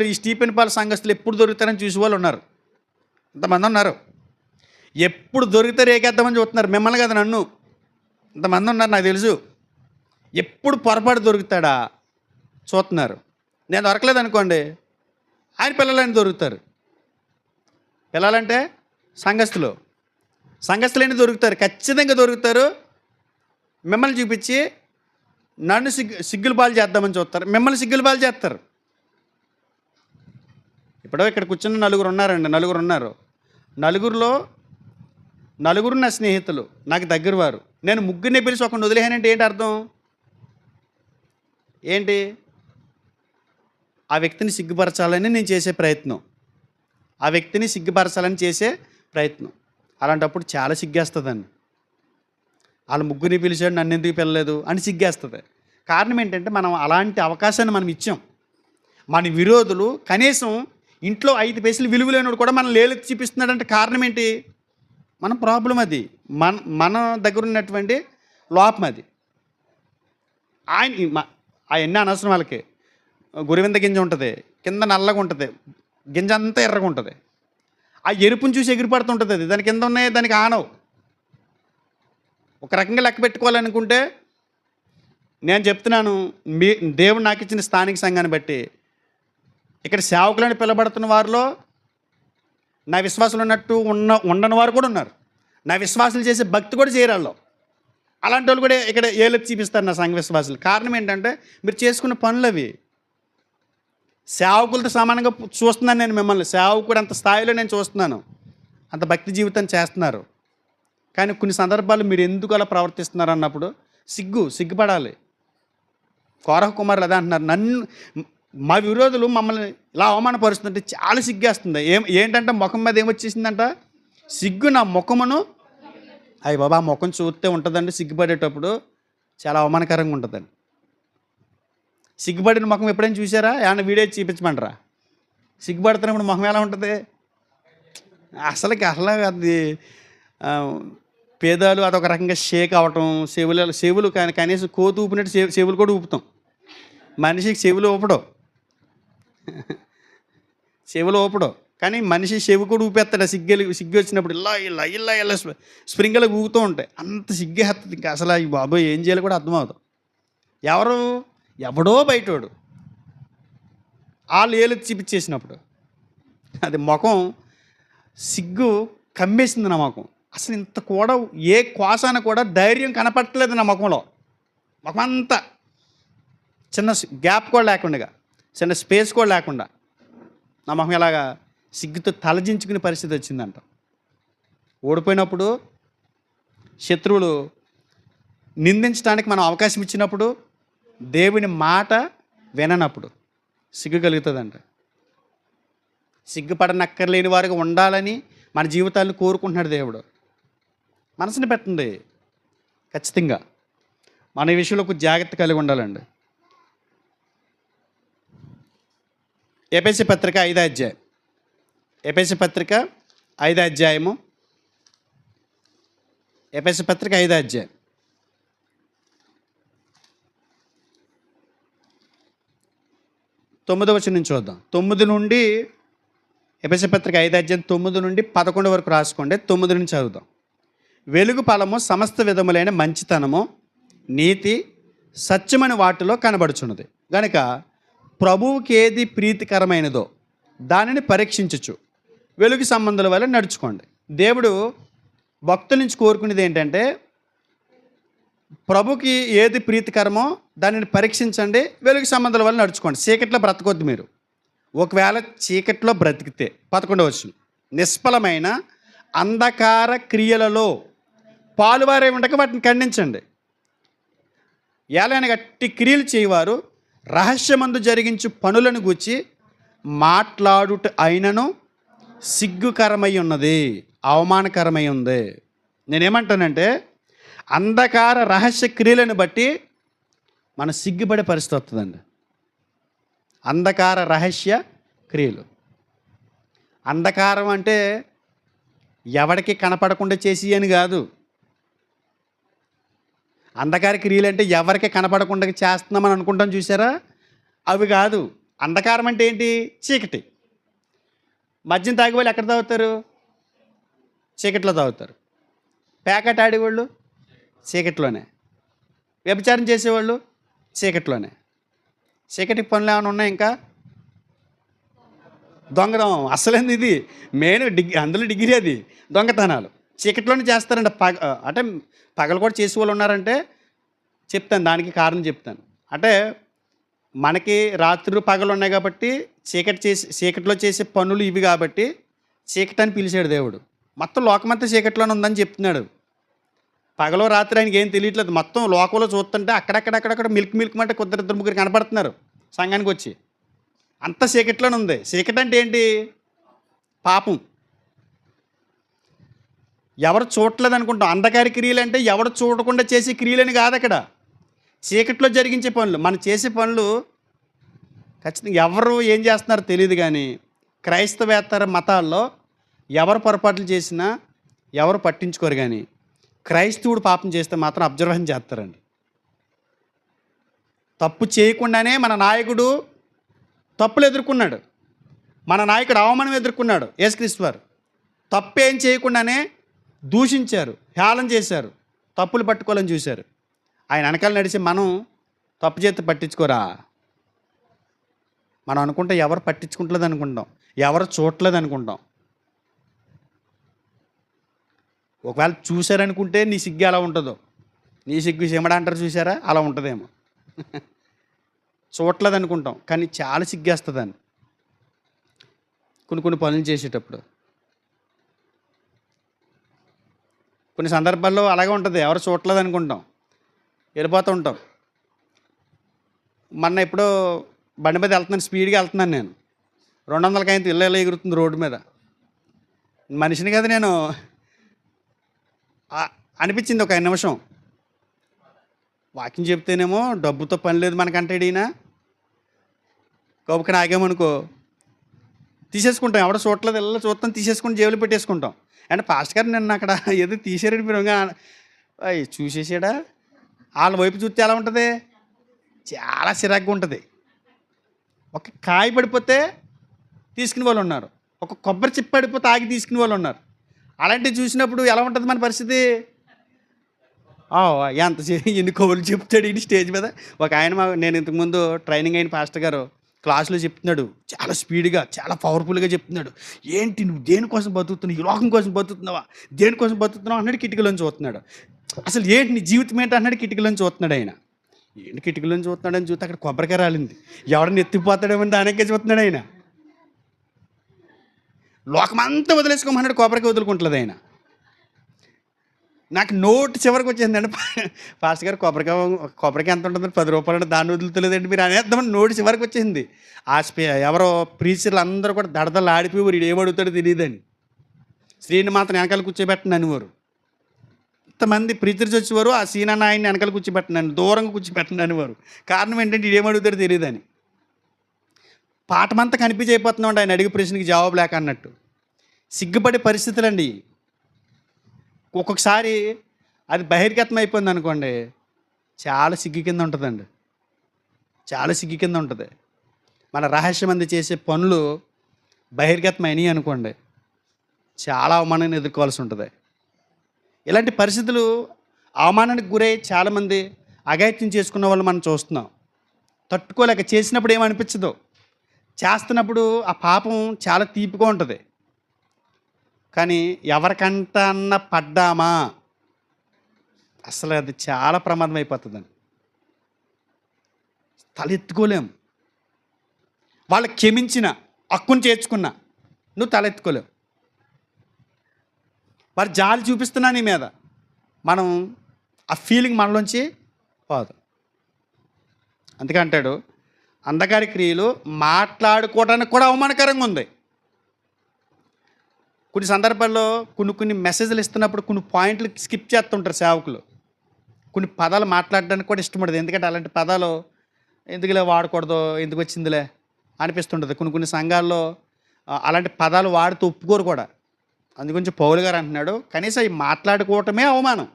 ఈ స్టీఫెన్ పాల్ సంఘస్థులు ఎప్పుడు దొరుకుతారని చూసే వాళ్ళు ఉన్నారు. ఇంతమంది ఉన్నారు. ఎప్పుడు దొరికితే రేకేద్దామని చూస్తున్నారు. మిమ్మల్ని కదా, నన్ను. ఇంతమంది ఉన్నారు నాకు తెలుసు. ఎప్పుడు పొరపాటు దొరుకుతాడా చూస్తున్నారు. నేను దొరకలేదు అనుకోండి, ఆయన పిల్లలని దొరుకుతారు. పిల్లలంటే సంఘస్థులైన దొరుకుతారు, ఖచ్చితంగా దొరుకుతారు. మిమ్మల్ని చూపించి నన్ను సిగ్గులు పాలు చేద్దామని చూస్తారు, మిమ్మల్ని సిగ్గులు పాలు చేస్తారు. ఇప్పుడు ఇక్కడ కూర్చున్న నలుగురు ఉన్నారు. నలుగురు నా స్నేహితులు, నాకు దగ్గర వారు. నేను ముగ్గురిని పిలిచి ఒకరిని వదిలేహానంటే ఏంటి అర్థం? ఏంటి? ఆ వ్యక్తిని సిగ్గుపరచాలని నేను చేసే ప్రయత్నం, అలాంటప్పుడు చాలా సిగ్గేస్తుందండి. వాళ్ళ ముగ్గురిని పిలిచాడు, నన్ను ఎందుకు పిలలేదు అని సిగ్గేస్తుంది. కారణం ఏంటంటే మనం అలాంటి అవకాశాన్ని మనం ఇచ్చాం. మన విరోధులు కనీసం ఇంట్లో 5 పైసలు విలువ లేనివాడు కూడా మనం లేలెత్తి చూపిస్తున్నాడంటే కారణం ఏంటి? మన ప్రాబ్లం అది, మన దగ్గర ఉన్నటువంటి లోపం అది. అవన్నీ అనవసరం. వాళ్ళకి గురివింద గింజ ఉంటుంది, కింద నల్లగా ఉంటుంది, గింజ అంతా ఎర్రగా ఉంటుంది. ఆ ఎరుపుని చూసి ఎగిరిపడుతుంటుంది. అది దాని కింద ఉన్నాయి, దానికి ఆనవు. ఒక రకంగా లెక్క పెట్టుకోవాలనుకుంటే నేను చెప్తున్నాను, దేవుడు నాకు ఇచ్చిన స్థానిక సంఘాన్ని బట్టి ఇక్కడ సేవకులని పిలబడుతున్న వారిలో నా విశ్వాసులు ఉన్నట్టు ఉండని వారు కూడా ఉన్నారు. నా విశ్వాసులు చేసే భక్తి కూడా చేయరాళ్ళు. అలాంటి వాళ్ళు కూడా ఇక్కడ ఏలెత్తి చూపిస్తారు నా సంఘ విశ్వాసులు. కారణం ఏంటంటే మీరు చేసుకున్న పనులు అవి. సేవకులతో సమానంగా చూస్తున్నాను నేను మిమ్మల్ని. సేవకుడు అంత స్థాయిలో నేను చూస్తున్నాను, అంత భక్తి జీవితం చేస్తున్నారు. కానీ కొన్ని సందర్భాలు మీరు ఎందుకు అలా ప్రవర్తిస్తున్నారు అన్నప్పుడు సిగ్గుపడాలి. కోరహ కుమారులు అదే అంటున్నారు, మా విరోధులు మమ్మల్ని ఇలా అవమానపరుస్తుంటే చాలా సిగ్గేస్తుంది. ఏంటంటే ముఖం మీద ఏమొచ్చేసిందంట? సిగ్గు నా ముఖమును. అయ్యి బాబా, ఆ ముఖం చూస్తే ఉంటుందండి సిగ్గుపడేటప్పుడు చాలా అవమానకరంగా ఉంటుందండి. సిగ్గుపడిన ముఖం ఎప్పుడైనా చూసారా? ఏమన్నా వీడియో చూపించమంటారా? సిగ్గుపడుతున్నప్పుడు ముఖం ఎలా ఉంటుంది? అసలు అది పేదాలు అదొక రకంగా షేక్ అవ్వటం, చెవులు కనీసం కోతి ఊపినట్టు చెవులు కూడా ఊపుతాం. మనిషికి చెవులు ఊపడం కానీ మనిషి చెవి కూడా ఊపేస్తాడు. సిగ్గు వచ్చినప్పుడు ఇలా స్ప్రింగ్లు ఊగుతూ ఉంటాయి. అంత సిగ్గేస్తుంది. ఇంకా అసలు ఈ బాబోయ్ ఏం చేయాలి కూడా అర్థమవుతాం. ఎవడో బయటోడు వాళ్ళు ఏలెత్తి చూపించేసినప్పుడు అది ముఖం సిగ్గు కమ్మేసింది నా ముఖం. అసలు ఇంత కూడా ఏ కోసాన కూడా ధైర్యం కనపట్టలేదు నా ముఖంలో. ముఖం అంతా చిన్న గ్యాప్ కూడా లేకుండా, చిన్న స్పేస్ కూడా లేకుండా నా ముఖం ఎలాగా సిగ్గుతో తలజించుకునే పరిస్థితి వచ్చిందంట. ఓడిపోయినప్పుడు, శత్రువులు నిందించడానికి మనం అవకాశం ఇచ్చినప్పుడు, దేవుని మాట విననప్పుడు సిగ్గు కలుగుతుందంట. సిగ్గుపడనక్కర్లేని వారిగా ఉండాలని మన జీవితాలను కోరుకుంటున్నాడు దేవుడు. మనసుని పెట్టండి. ఖచ్చితంగా మన ఈ విషయంలో కొంచెం జాగ్రత్త కలిగి ఉండాలండి. ఎఫెసీ పత్రిక 5వ అధ్యాయం. ఎఫెసీ పత్రిక 5వ అధ్యాయము. ఎఫెసీ పత్రిక 5వ అధ్యాయం. తొమ్మిదవ వచనం నుంచి చూద్దాం. 9 నుండి ఎఫెసీ పత్రిక 5వ అధ్యాయం 9 నుండి 11 వరకు రాసుకోండి. 9 నుంచి చదువుదాం. వెలుగు ఫలము సమస్త విధములైన మంచితనము, నీతి, సత్యమైన వాటిలో కనబడుచున్నది గనుక ప్రభువుకి ఏది ప్రీతికరమైనదో దానిని పరీక్షించచ్చు వెలుగు సంబంధాల వల్ల నడుచుకోండి. దేవుడు భక్తుల నుంచి కోరుకునేది ఏంటంటే, ప్రభుకి ఏది ప్రీతికరమో దానిని పరీక్షించండి, వెలుగు సంబంధాల వల్ల నడుచుకోండి. చీకట్లో బ్రతకొద్దు మీరు. ఒకవేళ చీకట్లో బ్రతికితే 11వ వచనం, నిష్ఫలమైన అంధకార క్రియలలో పాలువారే ఉండగా వాటిని ఖండించండి. ఏలైనా గట్టి క్రియలు చేయవారు రహస్యమందు జరిగించు పనులను గూర్చి మాట్లాడుట అయినను సిగ్గుకరమై ఉన్నది, అవమానకరమై ఉంది. నేనేమంటానంటే అంధకార రహస్య క్రియలను బట్టి మనం సిగ్గుపడే పరిస్థితి వస్తుందండి. అంధకార రహస్య క్రియలు. అంధకారం అంటే ఎవరికి కనపడకుండా చేసి అని కాదు. అంధకార క్రియలు అంటే ఎవరికి కనపడకుండా చేస్తున్నామని అనుకుంటాం చూసారా, అవి కాదు. అంధకారం అంటే ఏంటి? చీకటి. మద్యం తాగే వాళ్ళు ఎక్కడ తాగుతారు? చీకట్లో తాగుతారు. పేకాట ఆడేవాళ్ళు చీకట్లోనే. వ్యభిచారం చేసేవాళ్ళు చీకట్లోనే. చీకటి పనులు ఏమైనా ఉన్నాయి? ఇంకా దొంగతనం అసలేంది ఇది మెయిన్ అందులో డిగ్రీ అది. దొంగతనాలు చీకట్లోనే చేస్తారండి. అంటే పగలు కూడా చేసే వాళ్ళు ఉన్నారంటే చెప్తాను, దానికి కారణం చెప్తాను. అంటే మనకి రాత్రులు పగలు ఉన్నాయి కాబట్టి చీకట్లో చేసే పనులు ఇవి కాబట్టి చీకటి అని పిలిచాడు దేవుడు. మొత్తం లోకమంతా చీకట్లోనే ఉందని చెప్తున్నాడు. పగలో రాత్రి ఆయనకి ఏం తెలియట్లేదు. మొత్తం లోకంలో చూస్తుంటే అక్కడక్కడ మిల్క్ అంటే ఇద్దరు ముగ్గురు కనపడుతున్నారు సంఘానికి వచ్చి. అంత చీకట్లోనే ఉంది. చీకటి అంటే ఏంటి? పాపం. ఎవరు చూడలేదు అనుకుంటాం. అంధకార క్రియలు అంటే ఎవరు చూడకుండా చేసే క్రియలని కాదు. అక్కడ చీకట్లో జరిగించే పనులు. మనం చేసే పనులు ఖచ్చితంగా ఎవరు ఏం చేస్తున్నారో తెలియదు. కానీ క్రైస్తవేతర మతాల్లో ఎవరు పొరపాట్లు చేసినా ఎవరు పట్టించుకోరు. కానీ క్రైస్తవుడు పాపం చేస్తే మాత్రం అబ్జర్వేషన్ చేస్తారండి. తప్పు చేయకుండానే మన నాయకుడు తప్పులు ఎదుర్కొన్నాడు. మన నాయకుడు అవమానం ఎదుర్కొన్నాడు. యేసుక్రీస్తు వారు తప్పేం చేయకుండానే దూషించారు, హేళన చేశారు, తప్పులు పట్టుకోవాలని చూశారు. ఆయన వెనకాల నడిచి మనం తప్పు చేస్తే పట్టించుకోరా? మనం అనుకుంటే ఎవరు పట్టించుకుంటలేదు అనుకుంటాం, ఎవరు చూడలేదు అనుకుంటాం. ఒకవేళ చూశారనుకుంటే నీ సిగ్గు ఎలా ఉంటుందో, నీ సిగ్గు సిమడ అంటారు చూసారా, అలా ఉంటుందేమో. చూడలేదు అనుకుంటాం కానీ చాలా సిగ్గేస్తుందని కొన్ని పనులు చేసేటప్పుడు. కొన్ని సందర్భాల్లో అలాగే ఉంటుంది. ఎవరు చూడలేదు అనుకుంటాం, వెళ్ళిపోతూ ఉంటాం. మొన్న ఎప్పుడో బండి మీద వెళ్తున్నాను, స్పీడ్గా వెళ్తున్నాను నేను. 200 కైంత ఇళ్ళ ఎగురుతుంది రోడ్డు మీద. మనిషిని కదా నేను అనిపించింది ఒక 5 నిమిషం. వాకింగ్ చెప్తేనేమో డబ్బుతో పని లేదు మనకంటాడు ఈయన. గొప్పకి నాకేమనుకో తీసేసుకుంటాం. ఎవడో చూడలేదు ఇళ్ళ చూస్తాం, తీసేసుకుని జేబులు పెట్టేసుకుంటాం. అంటే పాస్టర్ గారు నిన్న అక్కడ ఏదో తీసారని మీరు చూసేసాడా? వాళ్ళ వైపు చూస్తే ఎలా ఉంటుంది? చాలా చిరాగ్గా ఉంటుంది. ఒక కాయ పడిపోతే తీసుకునే వాళ్ళు ఉన్నారు, ఒక కొబ్బరి చిప్ప పడిపోతే ఆగి తీసుకునే వాళ్ళు ఉన్నారు. అలాంటివి చూసినప్పుడు ఎలా ఉంటుంది మన పరిస్థితి? ఎంత ఎన్ని కబుర్లు చెప్తాడు ఈ స్టేజ్ మీద. ఒక ఆయన నేను ఇంతకుముందు ట్రైనింగ్ అయిన పాస్టర్ గారు క్లాసులో చెప్తున్నాడు, చాలా స్పీడ్గా చాలా పవర్ఫుల్గా చెప్తున్నాడు. ఏంటి నువ్వు దేనికోసం బతుకుతున్నావు? ఈ లోకం కోసం బతుకుతున్నావా? దేనికోసం బతుకుతున్నావు అన్నాడు. కిటికీలోంచి చూస్తున్నాడు. అసలు ఏంటి నీ జీవితం ఏంటి అన్నాడు. కిటికీలోంచి చూస్తున్నాడు ఆయన. ఏంటి కిటికీలోంచి చూస్తున్నాడని చూస్తే అక్కడ కొబ్బరికాయ రాలింది. ఎవడని ఎత్తిపోతాడేమని దానికే చూస్తున్నాడు ఆయన. లోకమంతా వదిలేసుకోమన్నాడు, కొబ్బరికాయ వదులుకుంటుంది ఆయన. నాకు నోటు చివరికి వచ్చేసిందండి. పాస్టర్ గారు కొబ్బరికాయ ఎంత ఉంటుంది? 10 రూపాయలు అంటే దాన్ని వదులుతలేదండి మీరు అనేద్దామని నోటు చివరికి వచ్చేసింది. ఎవరో ప్రీచర్లు అందరూ కూడా దడదలు ఆడిపోయి వీడు ఏమడుగుతాడో తెలియదని శ్రీని మాత్రం వెనకాల కూర్చోబెట్టండి అనేవారు. ఇంతమంది ప్రీచర్స్ వచ్చేవారు, ఆ సీనన్న ఆయన్ని వెనకాల కూర్చోబెట్టండి, దూరంగా కూర్చోబెట్టండి అనేవారు. కారణం ఏంటంటే ఇది ఏమడుగుతాడో తెలియదని. పాఠమంతా కనిపించి అయిపోతున్నామండి ఆయన అడిగే ప్రశ్నకి జవాబు లేక అన్నట్టు. సిగ్గుపడే పరిస్థితులండి. ఒక్కొక్కసారి అది బహిర్గతం అయిపోయింది అనుకోండి, చాలా సిగ్గు కింద ఉంటుందండి. చాలా సిగ్గు కింద ఉంటుంది. మన రహస్యమంది చేసే పనులు బహిర్గతం అయినాయి అనుకోండి, చాలా అవమానాన్ని ఎదుర్కోవాల్సి ఉంటుంది. ఇలాంటి పరిస్థితులు అవమానానికి గురై చాలామంది అఘాయిత్యం చేసుకున్న వాళ్ళు మనం చూస్తున్నాం. తట్టుకోలేక చేసినప్పుడు ఏమనిపించదు, చేస్తున్నప్పుడు ఆ పాపం చాలా తీపిగా ఉంటుంది. కానీ ఎవరికంట అన్న పడ్డామా అసలు అది చాలా ప్రమాదం అయిపోతుందండి. తలెత్తుకోలేము. వాళ్ళు క్షమించిన హక్కును చేర్చుకున్నా నువ్వు తలెత్తుకోలేవు. వారు జాలి చూపిస్తున్నా నీ మీద, మనం ఆ ఫీలింగ్ మనలోంచి పోదు. అందుకే అంటాడు, అంధకార క్రియలు మాట్లాడుకోవడానికి కూడా అవమానకరంగా ఉంది. కొన్ని సందర్భాల్లో కొన్ని మెసేజ్లు ఇస్తున్నప్పుడు కొన్ని పాయింట్లు స్కిప్ చేస్తుంటారు సేవకులు. కొన్ని పదాలు మాట్లాడడానికి కూడా ఇష్టపడదు. ఎందుకంటే అలాంటి పదాలు ఎందుకులే వాడకూడదు, ఎందుకు వచ్చిందిలే అనిపిస్తుంటుంది. కొన్ని సంఘాల్లో అలాంటి పదాలు వాడుతూ ఒప్పుకోరు కూడా. అందుగురించి పౌలు గారు అంటున్నాడు, కనీసం అవి మాట్లాడుకోవటమే అవమానం,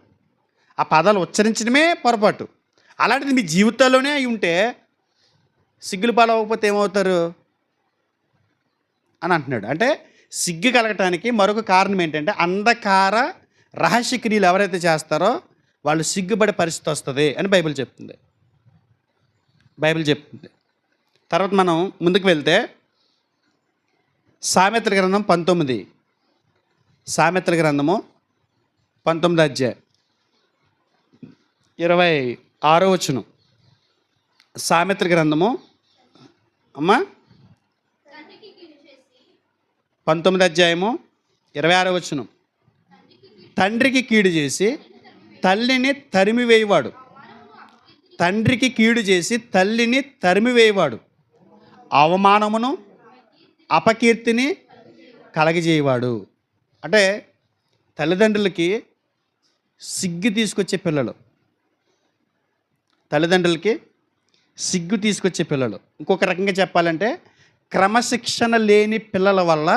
ఆ పదాలు ఉచ్చరించడమే పొరపాటు. అలాంటిది మీ జీవితాల్లోనే అయి ఉంటే సిగ్గులు పాలవకపోతే ఏమవుతారు అని అంటున్నాడు. అంటే సిగ్గు కలగటానికి మరొక కారణం ఏంటంటే, అంధకార రహస్య క్రియలు ఎవరైతే చేస్తారో వాళ్ళు సిగ్గుపడే పరిస్థితి వస్తుంది అని బైబిల్ చెప్తుంది. తర్వాత మనం ముందుకు వెళ్తే సామెతల గ్రంథం 19, సామెతల గ్రంథము 19 అధ్యాయం 26వ వచనం. సామెతల గ్రంథము అమ్మా 19 అధ్యాయము 26వ వచనం. తండ్రికి కీడు చేసి తల్లిని తరిమివేయవాడు, తండ్రికి కీడు చేసి తల్లిని తరిమివేయవాడు అవమానమును అపకీర్తిని కలగజేయవాడు. అంటే తల్లిదండ్రులకి సిగ్గు తీసుకొచ్చే పిల్లలు, తల్లిదండ్రులకి సిగ్గు తీసుకొచ్చే పిల్లలు. ఇంకొక రకంగా చెప్పాలంటే క్రమశిక్షణ లేని పిల్లల వల్ల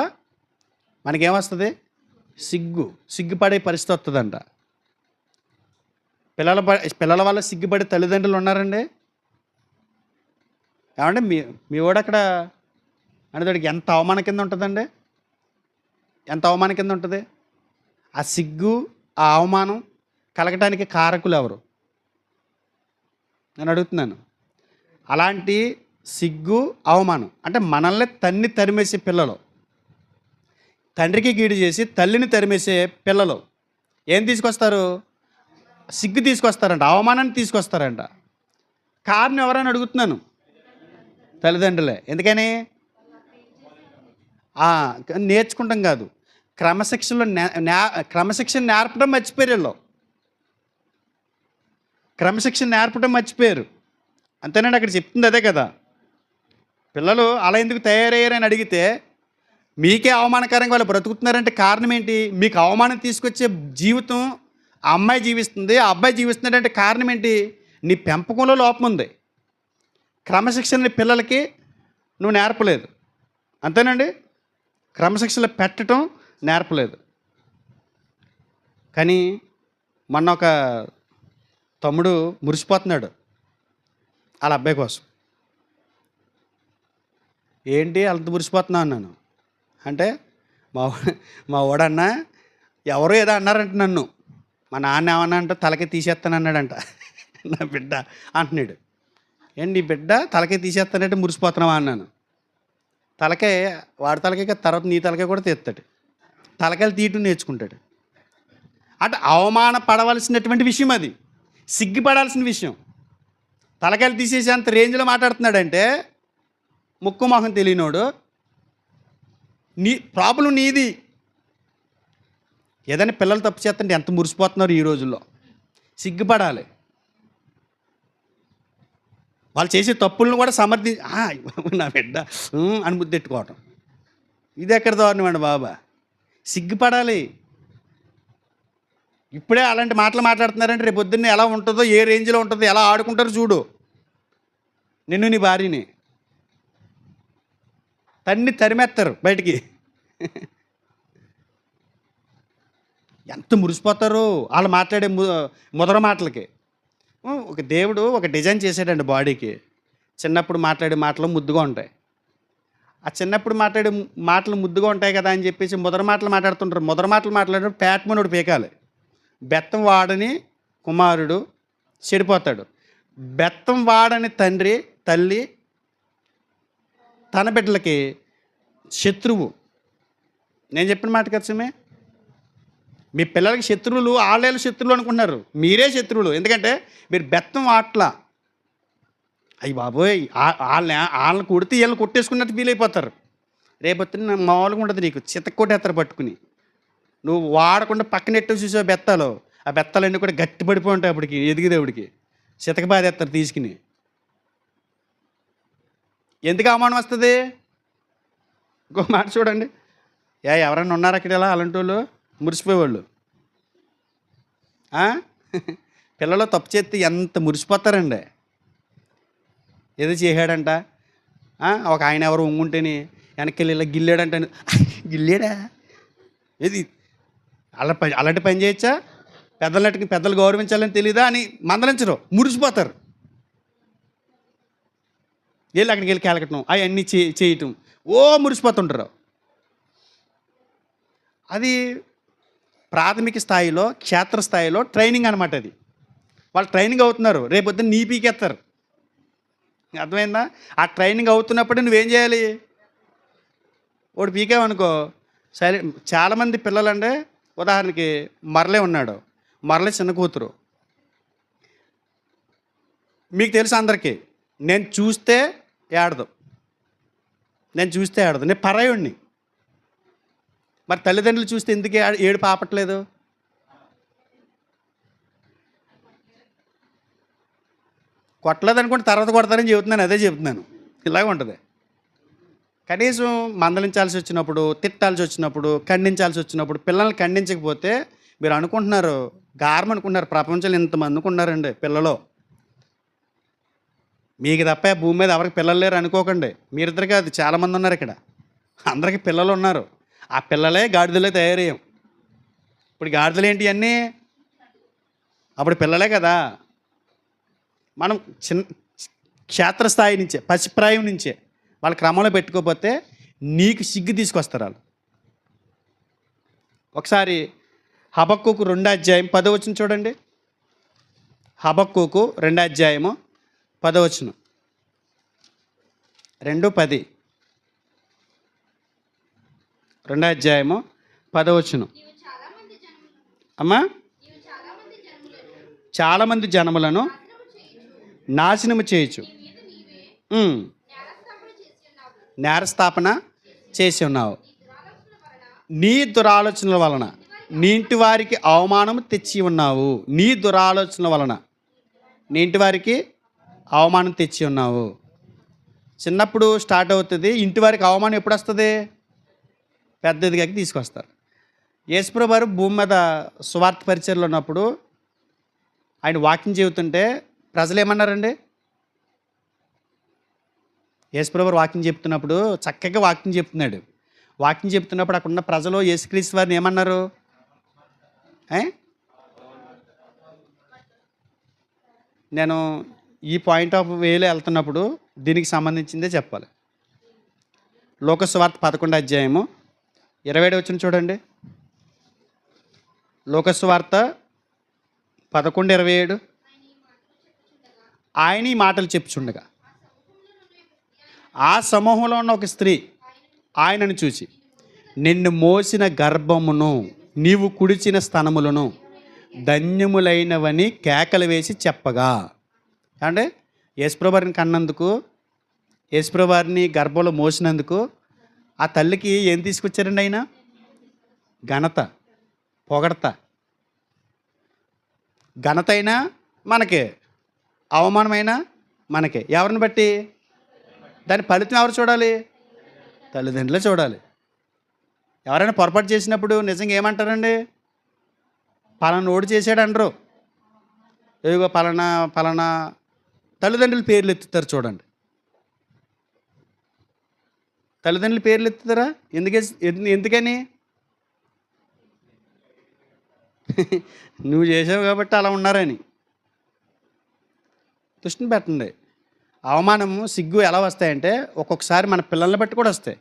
మనకేమొస్తుంది? సిగ్గుపడే పరిస్థితి వస్తుందంట. పిల్లల వల్ల సిగ్గుపడే తల్లిదండ్రులు ఉన్నారండి? ఏమంటే మీ వాడు అక్కడ అనేదానికి ఎంత అవమానం కింద ఉంటుందండి, ఎంత అవమానం కింద ఉంటుంది. ఆ సిగ్గు, ఆ అవమానం కలగటానికి కారకులు ఎవరు నేను అడుగుతున్నాను. అలాంటి సిగ్గు, అవమానం అంటే మనల్ని తరిమేసే పిల్లలు, తండ్రికి గీడు చేసి తల్లిని తరిమేసే పిల్లలు ఏం తీసుకొస్తారు? సిగ్గు తీసుకొస్తారంట, అవమానాన్ని తీసుకొస్తారంట. కారణం ఎవరైనా అడుగుతున్నాను? తల్లిదండ్రులే. ఎందుకని? నేర్చుకుంటాం కాదు, క్రమశిక్షణ నేర్పడం మర్చిపోయారు వీళ్ళు. క్రమశిక్షణ నేర్పడం మర్చిపోయారు. అంతేనండి, అక్కడ చెప్తుంది అదే కదా. పిల్లలు అలా ఎందుకు తయారయ్యారని అడిగితే, మీకే అవమానకరంగా వాళ్ళు బ్రతుకుతున్నారంటే కారణం ఏంటి? మీకు అవమానం తీసుకొచ్చే జీవితం ఆ అమ్మాయి జీవిస్తుంది, ఆ అబ్బాయి జీవిస్తున్నాడంటే కారణం ఏంటి? నీ పెంపకంలో లోపం ఉంది. క్రమశిక్షణ పిల్లలకి నువ్వు నేర్పలేదు. అంతేనండి, క్రమశిక్షణ పెట్టడం నేర్పలేదు. కానీ మొన్న ఒక తమ్ముడు మురిసిపోతున్నాడు వాళ్ళ అబ్బాయి కోసం. ఏంటి అంత మురిసిపోతున్నావు అన్నాను. అంటే మా వాడన్నా ఎవరో ఏదో అన్నారంట నన్ను, మా నాన్న ఏమన్నా అంటే తలకే తీసేస్తానన్నాడంట. నా బిడ్డ అంటున్నాడు. ఏంటి నీ బిడ్డ తలకే తీసేస్తానంటే మురిసిపోతున్నావా అన్నాను. వాడి తలకాయ తర్వాత నీ తలకాయ కూడా తీస్తాడు, తలకాయలు తీయటం నేర్చుకుంటాడు. అంటే అవమానపడవలసినటువంటి విషయం, అది సిగ్గుపడాల్సిన విషయం. తలకాయలు తీసేసి అంత రేంజ్లో మాట్లాడుతున్నాడంటే ముక్కు మొహం తెలియనోడు. నీ ప్రాబ్లం నీది. ఏదైనా పిల్లలు తప్పు చేస్తుంటే ఎంత మురిసిపోతున్నారు ఈ రోజుల్లో. సిగ్గుపడాలి. వాళ్ళు చేసే తప్పులను కూడా నా బిడ్డ అని ముద్దెట్టుకోవటం, ఇది ఎక్కడ దారుణం అండి బాబా. సిగ్గుపడాలి. ఇప్పుడే అలాంటి మాటలు మాట్లాడుతున్నారంటే రేపు పొద్దున్నే ఎలా ఉంటుందో, ఏ రేంజ్లో ఉంటుందో, ఎలా ఆడుకుంటారో చూడు. నిన్ను నీ భార్యని తరిమేస్తారు బయటికి. ఎంత మురిసిపోతారో వాళ్ళు మాట్లాడే ముదర మాటలకి. ఒక దేవుడు ఒక డిజైన్ చేసాడండి బాడీకి. చిన్నప్పుడు మాట్లాడే మాటలు ముద్దుగా ఉంటాయి. ఆ చిన్నప్పుడు మాట్లాడే మాటలు ముద్దుగా ఉంటాయి కదా అని చెప్పేసి ముదర మాటలు మాట్లాడుతుంటారు. ముదర మాటలు మాట్లాడడం పేటమనుడు పీకాలి. బెత్తం వాడని కుమారుడు చెడిపోతాడు. బెత్తం వాడని తల్లి తన బిడ్డలకి శత్రువు. నేను చెప్పిన మాట కచ్చమే. మీ పిల్లలకి శత్రువులు వాళ్ళ శత్రువులు అనుకుంటున్నారు, మీరే శత్రువులు. ఎందుకంటే మీరు బెత్తం ఆటలా. అయ్యి బాబోయ్, వాళ్ళని కొడితే వీళ్ళని కొట్టేసుకున్నట్టు ఫీల్ అయిపోతారు. రేపొద్దున మామూలుగా ఉండదు నీకు, చితక్కొట్టేస్తారు పట్టుకుని. నువ్వు వాడకుండా పక్కనెట్టు చూసావు బెత్తాలో, ఆ బెత్తాలన్నీ కూడా గట్టి పడిపోయి ఉంటాయి అప్పటికి, ఎదిగేదేవుడికి చితక బాధేస్తారు తీసుకుని. ఎందుకు అవమానం వస్తుంది? ఇంకో మాట చూడండి, ఎవరైనా ఉన్నారు అక్కడ ఇలా అలాంటి వాళ్ళు మురిసిపోయేవాళ్ళు? పిల్లలు తప్పు చేస్తే ఎంత మురిసిపోతారండి. ఏదో చేశాడంట, ఒక ఆయన ఎవరు ఉంగుంటేని వెనక్కి వెళ్ళి ఇలా గిల్లాడంట, గిల్లాడా ఏది అలాంటి పని చేయొచ్చా? పెద్దలకి పెద్దలు గౌరవించాలని తెలీదా అని మందలించరు, మురిసిపోతారు. వెళ్ళి అక్కడికి వెళ్ళి కేలకటం, అవన్నీ చేయటం, మురిసిపోతుంటారు. అది ప్రాథమిక స్థాయిలో, క్షేత్రస్థాయిలో ట్రైనింగ్ అనమాట. అది వాళ్ళు ట్రైనింగ్ అవుతున్నారు, రేపొద్దున నీ పీకేస్తారు. అర్థమైందా? ఆ ట్రైనింగ్ అవుతున్నప్పుడే నువ్వేం చేయాలి? వాడు పీకేవనుకో సరే. చాలామంది పిల్లలంటే, ఉదాహరణకి మరలే ఉన్నాడు, మరలే చిన్న కూతురు. మీకు తెలుసు అందరికీ, నేను చూస్తే ఏడదు, నేను పరాయుణ్ణి. మరి తల్లిదండ్రులు చూస్తే ఎందుకు ఏడు పాపట్లేదు? కొట్టలేదు అనుకోండి, తర్వాత కొడతారని చెబుతున్నాను, అదే చెబుతున్నాను. ఇలాగ ఉంటుంది. కనీసం మందలించాల్సి వచ్చినప్పుడు, తిట్టాల్సి వచ్చినప్పుడు, ఖండించాల్సి వచ్చినప్పుడు, పిల్లల్ని ఖండించకపోతే మీరు అనుకుంటున్నారు గారం అనుకుంటున్నారు. ప్రపంచంలో ఇంతమంది ఉన్నారండి పిల్లలు, మీకు తప్ప భూమి మీద ఎవరికి పిల్లలు లేరు అనుకోకండి. మీరిద్దరు కాదు, చాలామంది ఉన్నారు ఇక్కడ, అందరికీ పిల్లలు ఉన్నారు. ఆ పిల్లలే గాడిదలే తయారయ్యాం. ఇప్పుడు గాడిదలు ఏంటి అన్నీ? అప్పుడు పిల్లలే కదా. మనం క్షేత్రస్థాయి నుంచే, పసిప్రాయం నుంచే వాళ్ళ క్రమంలో పెట్టుకోకపోతే నీకు సిగ్గు తీసుకొస్తారు వాళ్ళు. ఒకసారి హబక్కూకు 2:10 చూడండి. హబక్కూకు 2:10 2:10 2:10 అమ్మా, చాలామంది జనములను నాశనము చేయొచ్చు, నేరస్థాపన చేసి ఉన్నావు. నీ దురాలోచనల వలన నీ ఇంటి వారికి అవమానం తెచ్చి ఉన్నావు. నీ దురాలోచనల వలన నీ ఇంటి వారికి అవమానం తెచ్చి ఉన్నావు. చిన్నప్పుడు స్టార్ట్ అవుతుంది. ఇంటి వారికి అవమానం ఎప్పుడు వస్తుంది? పెద్దదిగా తీసుకొస్తారు. యేసుప్రభు వారు భూమి మీద సువార్త పరిచర్యలో ఉన్నప్పుడు ఆయన వాక్యం చెబుతుంటే ప్రజలు ఏమన్నారండి? యేసుప్రభు వారు వాక్యం చెప్తున్నప్పుడు చక్కగా వాక్యం చెప్తున్నాడు. వాక్యం చెప్తున్నప్పుడు అక్కడ ఉన్న ప్రజలు యేసుక్రీస్తు వారిని ఏమన్నారు? నేను ఈ పాయింట్ ఆఫ్ వేలో వెళ్తున్నప్పుడు దీనికి సంబంధించిందే చెప్పాలి. లోక సువార్త 11:27 చూడండి. లోక సువార్త 11:27. ఆయన ఈ మాటలు చెప్పుచుండగా ఆ సమూహంలో ఉన్న ఒక స్త్రీ ఆయనను చూసి, నిన్ను మోసిన గర్భమును నీవు కుడిచిన స్తనములను ధన్యములైనవని కేకలు వేసి చెప్పగా. అంటే యేసుప్రభు వారిని కన్నందుకు, యేసుప్రభు వారిని గర్భంలో మోసినందుకు ఆ తల్లికి ఏం తీసుకొచ్చారండి? ఆయన ఘనత, పొగడత. ఘనత అయినా మనకే, అవమానమైనా మనకే. ఎవరిని బట్టి? దాని ఫలితం ఎవరు చూడాలి? తల్లిదండ్రులే చూడాలి. ఎవరైనా పొరపాటు చేసినప్పుడు నిజంగా ఏమంటారండి? పలానా ఓడి చేశాడు అనరు. ఏదో పలానా తల్లిదండ్రుల పేర్లు ఎత్తుతారు చూడండి. తల్లిదండ్రుల పేర్లు ఎత్తుతారా? ఎందుకని? నువ్వు చేసావు కాబట్టి అలా ఉన్నారని. దృష్టిని పెట్టండి. అవమానము, సిగ్గు ఎలా వస్తాయంటే ఒక్కొక్కసారి మన పిల్లల్ని బట్టి కూడా వస్తాయి.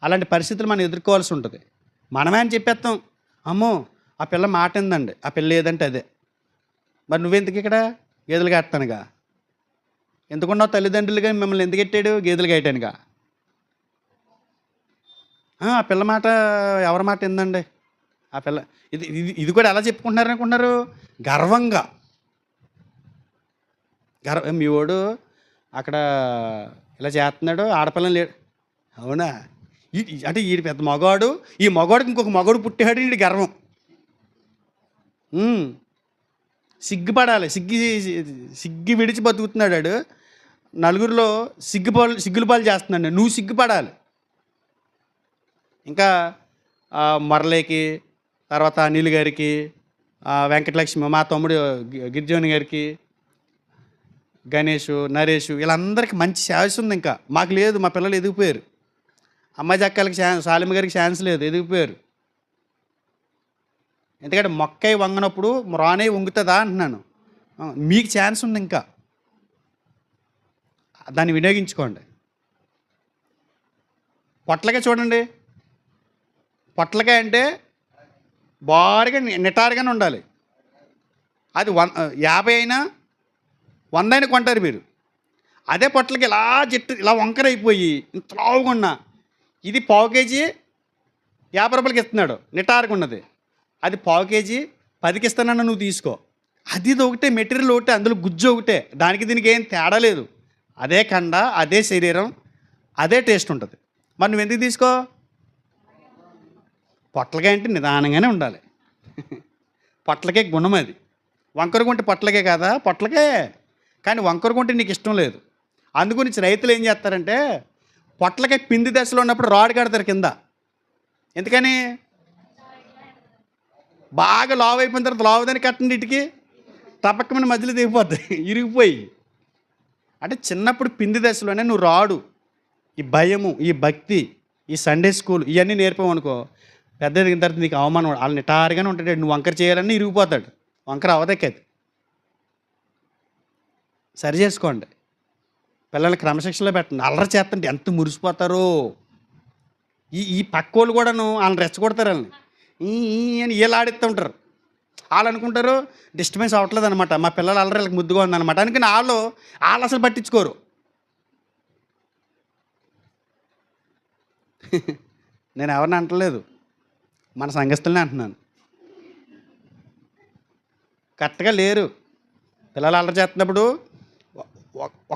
అలాంటి పరిస్థితులు మనం ఎదుర్కోవాల్సి ఉంటుంది. మనమే అని చెప్పేస్తాం, అమ్మో ఆ పిల్ల మాట ఏందండి, ఆ పిల్ల ఏదంటే అదే. మరి నువ్వెందుకు ఇక్కడ? గేదెలు కట్టానుగా. ఎందుకున్నావు? తల్లిదండ్రులుగా మిమ్మల్ని ఎందుకు ఎట్టాడు? గేదెలు కట్టానుగా. ఆ పిల్ల మాట, ఎవరి మాట ఏందండి? ఆ పిల్ల ఇది కూడా ఎలా చెప్పుకుంటున్నారు అనుకుంటున్నారు? గర్వంగా. మీ వాడు అక్కడ ఇలా చేస్తున్నాడు, ఆడపిల్లని లేడు. అవునా? అంటే ఈ పెద్ద మగవాడు, ఈ మగవాడికి ఇంకొక మగవాడు పుట్టాడు, ఈ గర్వం. ఉమ్, సిగ్గుపడాలి. సిగ్గు విడిచి బతుకుతున్నాడు వాడు. నలుగురిలో సిగ్గుల పాలు చేస్తున్నాడు. నువ్వు సిగ్గుపడాలి. ఇంకా మురళికి, తర్వాత అనిల్ గారికి, వెంకటలక్ష్మి, మా తమ్ముడు గిరిజోని గారికి, గణేష్, నరేష్, వీళ్ళందరికీ మంచి ఛాయిస్ ఉంది. ఇంకా మాకు లేదు. మా పిల్లలు ఎదిగిపోయారు. అమ్మాయి జక్కలకి సాలిమ గారికి ఛాన్స్ లేదు, ఎదిగిపోయారు. ఎందుకంటే మొక్కై వంగనప్పుడు రానే వంగుతుందా అంటున్నాను. మీకు ఛాన్స్ ఉంది, ఇంకా దాన్ని వినియోగించుకోండి. పొట్లకాయ చూడండి. పొట్లకాయ అంటే బారుగా నిటారుగానే ఉండాలి. అది 50 అయినా 100 అయినా కొంటారు మీరు. అదే పొట్లకి ఇలా ఇలా వంకర అయిపోయి ఇంత లావుగా ఉన్న ఇది పావు కేజీ 50 రూపాయలకి ఇస్తున్నాడు, నిటారుగా ఉన్నది. అది పావు కేజీ 10కి ఇస్తానన్నా నువ్వు తీసుకో. అది ఒకటే, మెటీరియల్ ఒకటే, అందులో గుజ్జు ఒకటే, దానికి దీనికి ఏం తేడా లేదు. అదే కండ, అదే శరీరం, అదే టేస్ట్ ఉంటుంది. మరి నువ్వు ఎందుకు తీసుకో? పొట్లకాయ అంటే నిదానంగానే ఉండాలి. పొట్లకే గుణం అది. వంకరగుంటే పొట్లకే కదా, పొట్లకే. కానీ వంకరగుంటే నీకు ఇష్టం లేదు. అందుగురించి రైతులు ఏం చేస్తారంటే పొట్లకాయ పిండి దశలో ఉన్నప్పుడు రాడ్ కడతారు కింద. ఎందుకని? బాగా లావు అయిపోయిన తర్వాత లావుదని కట్టండి, ఇటుకి తప్పకమైన మధ్యలో దిగిపోద్ది, ఇరిగిపోయి. అంటే చిన్నప్పుడు పిండి దశలోనే నువ్వు రాడు, ఈ భయము, ఈ భక్తి, ఈ సండే స్కూల్ ఇవన్నీ నేర్పావు అనుకో, పెద్ద ఎదిగిన తర్వాత నీకు అవమానం. వాళ్ళు నిటారుగానే ఉంటాడు. నువ్వు వంకర చేయాలని ఇరిగిపోతాడు. వంకర అవదక్కది. సరి చేసుకోండి. పిల్లల్ని క్రమశిక్షణలో పెట్టండి. అల్లరి చేస్తుంటే ఎంత మురిసిపోతారో. ఈ పక్కోళ్ళు కూడాను వాళ్ళని రెచ్చగొడతారు. వాళ్ళని ఈ అని వీళ్ళు ఆడిస్తూ ఉంటారు. వాళ్ళు అనుకుంటారు డిస్టర్బెన్స్ అవ్వట్లేదు అనమాట, మా పిల్లలు అల్లరి వీళ్ళకి ముద్దుగా ఉందన్నమాట అనుకుని వాళ్ళు అసలు పట్టించుకోరు. నేను ఎవరిని అంటలేదు, మన సంఘస్థులనే అంటున్నాను. కరెక్ట్గా లేరు. పిల్లలు అల్లరి చేస్తున్నప్పుడు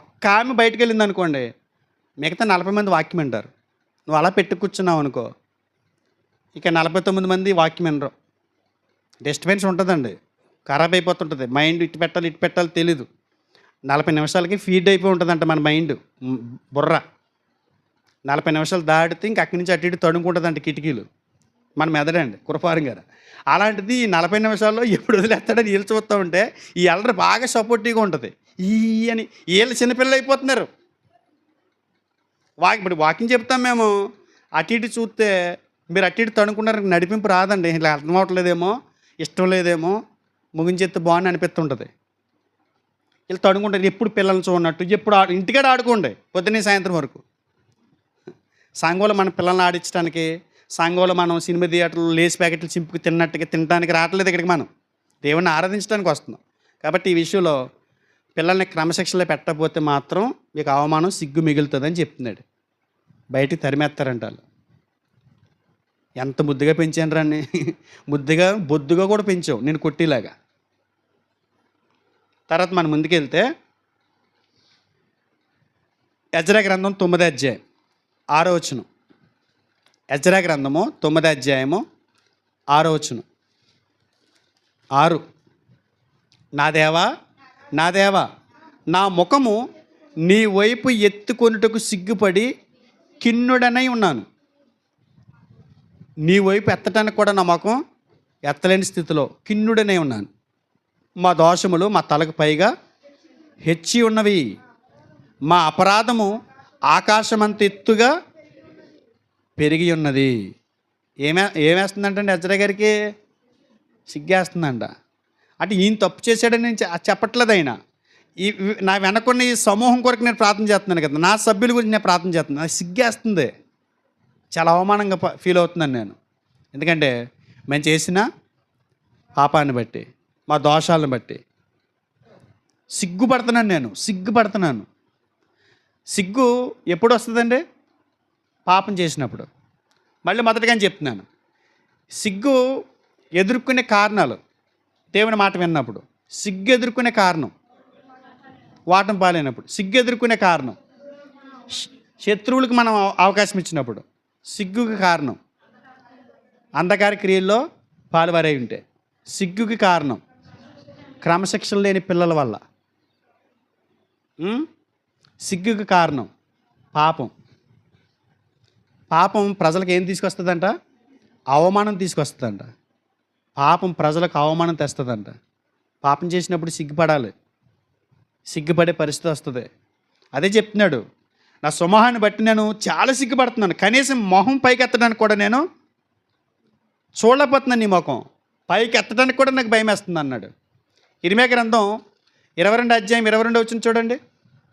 ఒక్క ఆమె బయటకు వెళ్ళింది అనుకోండి, మిగతా 40 మంది వాక్యం వింటారు. నువ్వు అలా పెట్టి కూర్చున్నావు అనుకో, ఇక 49 మంది వాక్యం వినరు. డిస్టర్బెన్స్ ఉంటుందండి, ఖరాబ్ అయిపోతుంటుంది. మైండ్ ఇటు పెట్టాలి తెలీదు. 40 నిమిషాలకి ఫీడ్ అయిపోయి ఉంటుందంట మన మైండ్, బుర్ర. 40 నిమిషాలు దాటితే ఇంక అక్కడి నుంచి అటు ఇటు తడుముకుంటుందంట కిటికీలు, మన మెదడండి కురపారం గారు. అలాంటిది 40 నిమిషాల్లో ఎప్పుడు వదిలేస్తాడని వీళ్ళు చూస్తూ ఉంటే ఈ అల్లరి బాగా సపోర్టివ్గా ఉంటుంది. ఈ అని వీళ్ళు చిన్నపిల్లలు అయిపోతున్నారు. ఇప్పుడు వాకింగ్ చెప్తాం మేము, అటు ఇటు చూస్తే మీరు అటు ఇటు తడుముకున్నారు, నడిపింపు రాదండి. ఇలా అర్థం అవ్వట్లేదేమో, ఇష్టం లేదేమో, ముగించేస్తే బాగుంది అనిపిస్తుంటుంది. వీళ్ళు తడుముకుంటారు. ఎప్పుడు పిల్లల్ని చూడనట్టు, ఎప్పుడు ఇంటికాడ ఆడుకోండి పొద్దున్నే సాయంత్రం వరకు. సంఘంలో మన పిల్లల్ని ఆడించడానికి, సంఘంలో మనం సినిమా థియేటర్లు లేస్ ప్యాకెట్లు చింపుకు తినడానికి రావట్లేదు. ఇక్కడికి మనం దేవుణ్ణి ఆరాధించడానికి వస్తున్నాం. కాబట్టి ఈ విషయంలో పిల్లల్ని క్రమశిక్షణలో పెట్టకపోతే మాత్రం మీకు అవమానం, సిగ్గు మిగులుతుందని చెప్తున్నాడు. బయటికి తరిమేస్తారంట వాళ్ళు. ఎంత ముద్దుగా పెంచాను రాన్ని, ముద్దుగా బొద్దుగా కూడా పెంచావు నేను కొట్టిలాగా. తర్వాత మనం ముందుకెళ్తే ఎజ్రా గ్రంథం 9వ అధ్యాయం 6వ వచనం. ఎజ్రా గ్రంథము 9వ అధ్యాయము 6వ వచనం. 6. నా దేవా నా ముఖము నీ వైపు ఎత్తుకొనుటకు సిగ్గుపడి కిన్నుడనై ఉన్నాను. నీ వైపు ఎత్తటానికి కూడా నా ముఖం ఎత్తలేని స్థితిలో కిన్నుడనై ఉన్నాను. మా దోషములు మా తలకు పైగా హెచ్చి ఉన్నవి, మా అపరాధము ఆకాశమంత ఎత్తుగా పెరిగి ఉన్నది. ఏమేస్తుందంటండి ఎజ్రా గారికి? సిగ్గేస్తుందంట. అంటే ఈయన తప్పు చేశాడని నేను చెప్పట్లేదు. అయినా నా వెనకున్న ఈ సమూహం కొరకు నేను ప్రార్థన చేస్తున్నాను కదా, నా సభ్యుల గురించి నేను ప్రార్థన చేస్తున్నాను. అది సిగ్గేస్తుంది, చాలా అవమానంగా ఫీల్ అవుతున్నాను నేను. ఎందుకంటే మేము చేసిన పాపాన్ని బట్టి, మా దోషాలను బట్టి సిగ్గుపడుతున్నాను. సిగ్గు ఎప్పుడు వస్తుందండి? పాపం చేసినప్పుడు. మళ్ళీ మొదటిగానే చెప్తున్నాను, సిగ్గు ఎదుర్కొనే కారణాలు. దేవుని మాట విన్నప్పుడు సిగ్గు ఎదుర్కొనే కారణం, వాటం పాలైనప్పుడు సిగ్గు ఎదుర్కొనే కారణం, శత్రువులకు మనం అవకాశం ఇచ్చినప్పుడు సిగ్గుకి కారణం, అంధకార క్రియల్లో పాలువారై ఉంటే సిగ్గుకి కారణం క్రమశిక్షణ లేని పిల్లల వల్ల. సిగ్గుకి కారణం పాపం. పాపం ప్రజలకు ఏం తీసుకొస్తుందంట? అవమానం తీసుకొస్తుందంట. పాపం ప్రజలకు అవమానం తెస్తుందంట. పాపం చేసినప్పుడు సిగ్గుపడాలి, సిగ్గుపడే పరిస్థితి వస్తుంది. అదే చెప్తున్నాడు, నా స్వమోహాన్ని బట్టి నేను చాలా సిగ్గుపడుతున్నాను, కనీసం మొహం పైకి ఎత్తడానికి కూడా నేను చూడలేకపోతున్నాను, నీ ముఖం పైకి ఎత్తడానికి కూడా నాకు భయం వేస్తుంది అన్నాడు. ఇర్మీయా గ్రంథం 22 అధ్యాయం 22 వచనం చూడండి.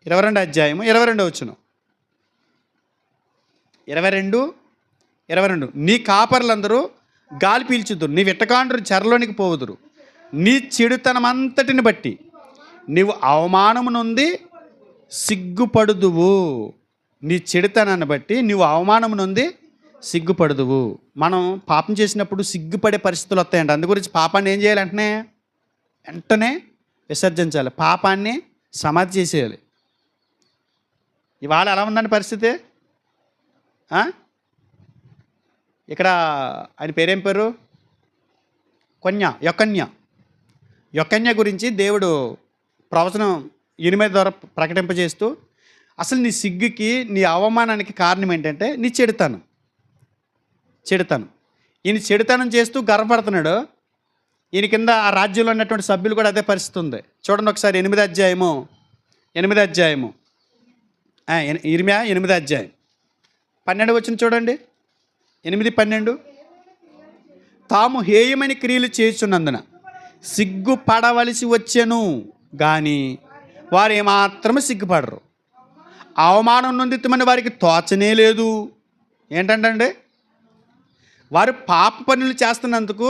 22 అధ్యాయం 22 వచనం. 22 నీ కాపర్లందరూ గాలి పీల్చుదురు, నీ విట్టకాండ్రు చెరలోనికి పోవుదురు, నీ చెడుతనమంతటిని బట్టి నీవు అవమానము నొంది సిగ్గుపడుదువు. నీ చెడుతనాన్ని బట్టి నీవు అవమానము నొంది సిగ్గుపడుదువు. మనం పాపం చేసినప్పుడు సిగ్గుపడే పరిస్థితులు వస్తాయండి. అందు గురించి పాపాన్ని ఏం చేయాలి? వెంటనే విసర్జించాలి, పాపాన్ని సమాధి చేసేయాలి. ఇవాళ ఎలా ఉందండి పరిస్థితి? ఇక్కడ ఆయన పేరేం పేరు? యొకన్య గురించి దేవుడు ప్రవచనం ఇర్మీయా ద్వారా ప్రకటింపజేస్తూ, అసలు నీ సిగ్గుకి, నీ అవమానానికి కారణం ఏంటంటే నీ చెడుతనం. ఈయన చెడుతనం చేస్తూ గర్వపడుతున్నాడు. ఈయన కింద ఆ రాజ్యంలో ఉన్నటువంటి సభ్యులు కూడా అదే పరిస్థితి ఉంది. చూడండి ఒకసారి 8వ అధ్యాయము ఇర్మీయా 8వ అధ్యాయం 12 వచనం చూడండి. 8:12 తాము హేయమైన క్రియలు చేస్తున్నందున సిగ్గుపడవలసి వచ్చెను గాని వారు ఏమాత్రము సిగ్గుపడరు, అవమానం నొందితమని వారికి తోచనే లేదు. ఏంటంటే వారు పాప పనులు చేస్తున్నందుకు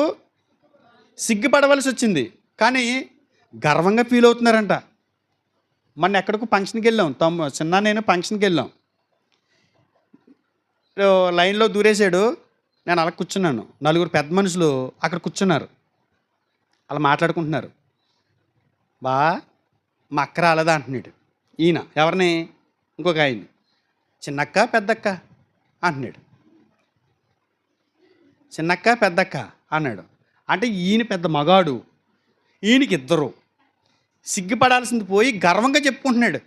సిగ్గుపడవలసి వచ్చింది, కానీ గర్వంగా ఫీల్ అవుతున్నారంట. మొన్న ఎక్కడికో ఫంక్షన్కి వెళ్ళాం, నేను ఫంక్షన్కి వెళ్ళాం. లైన్లో దూరేశాడు, నేను అలా కూర్చున్నాను. 4 పెద్ద మనుషులు అక్కడ కూర్చున్నారు, అలా మాట్లాడుకుంటున్నారు. మా అక్క రాలేదా అంటున్నాడు ఈయన. ఎవరిని? ఇంకొక ఆయన్ని. చిన్నక్క పెద్దక్క అంటున్నాడు. చిన్నక్క పెద్దక్క అన్నాడు. అంటే ఈయన పెద్ద మగాడు, ఈయనకి ఇద్దరు. సిగ్గుపడాల్సింది పోయి గర్వంగా చెప్పుకుంటున్నాడు.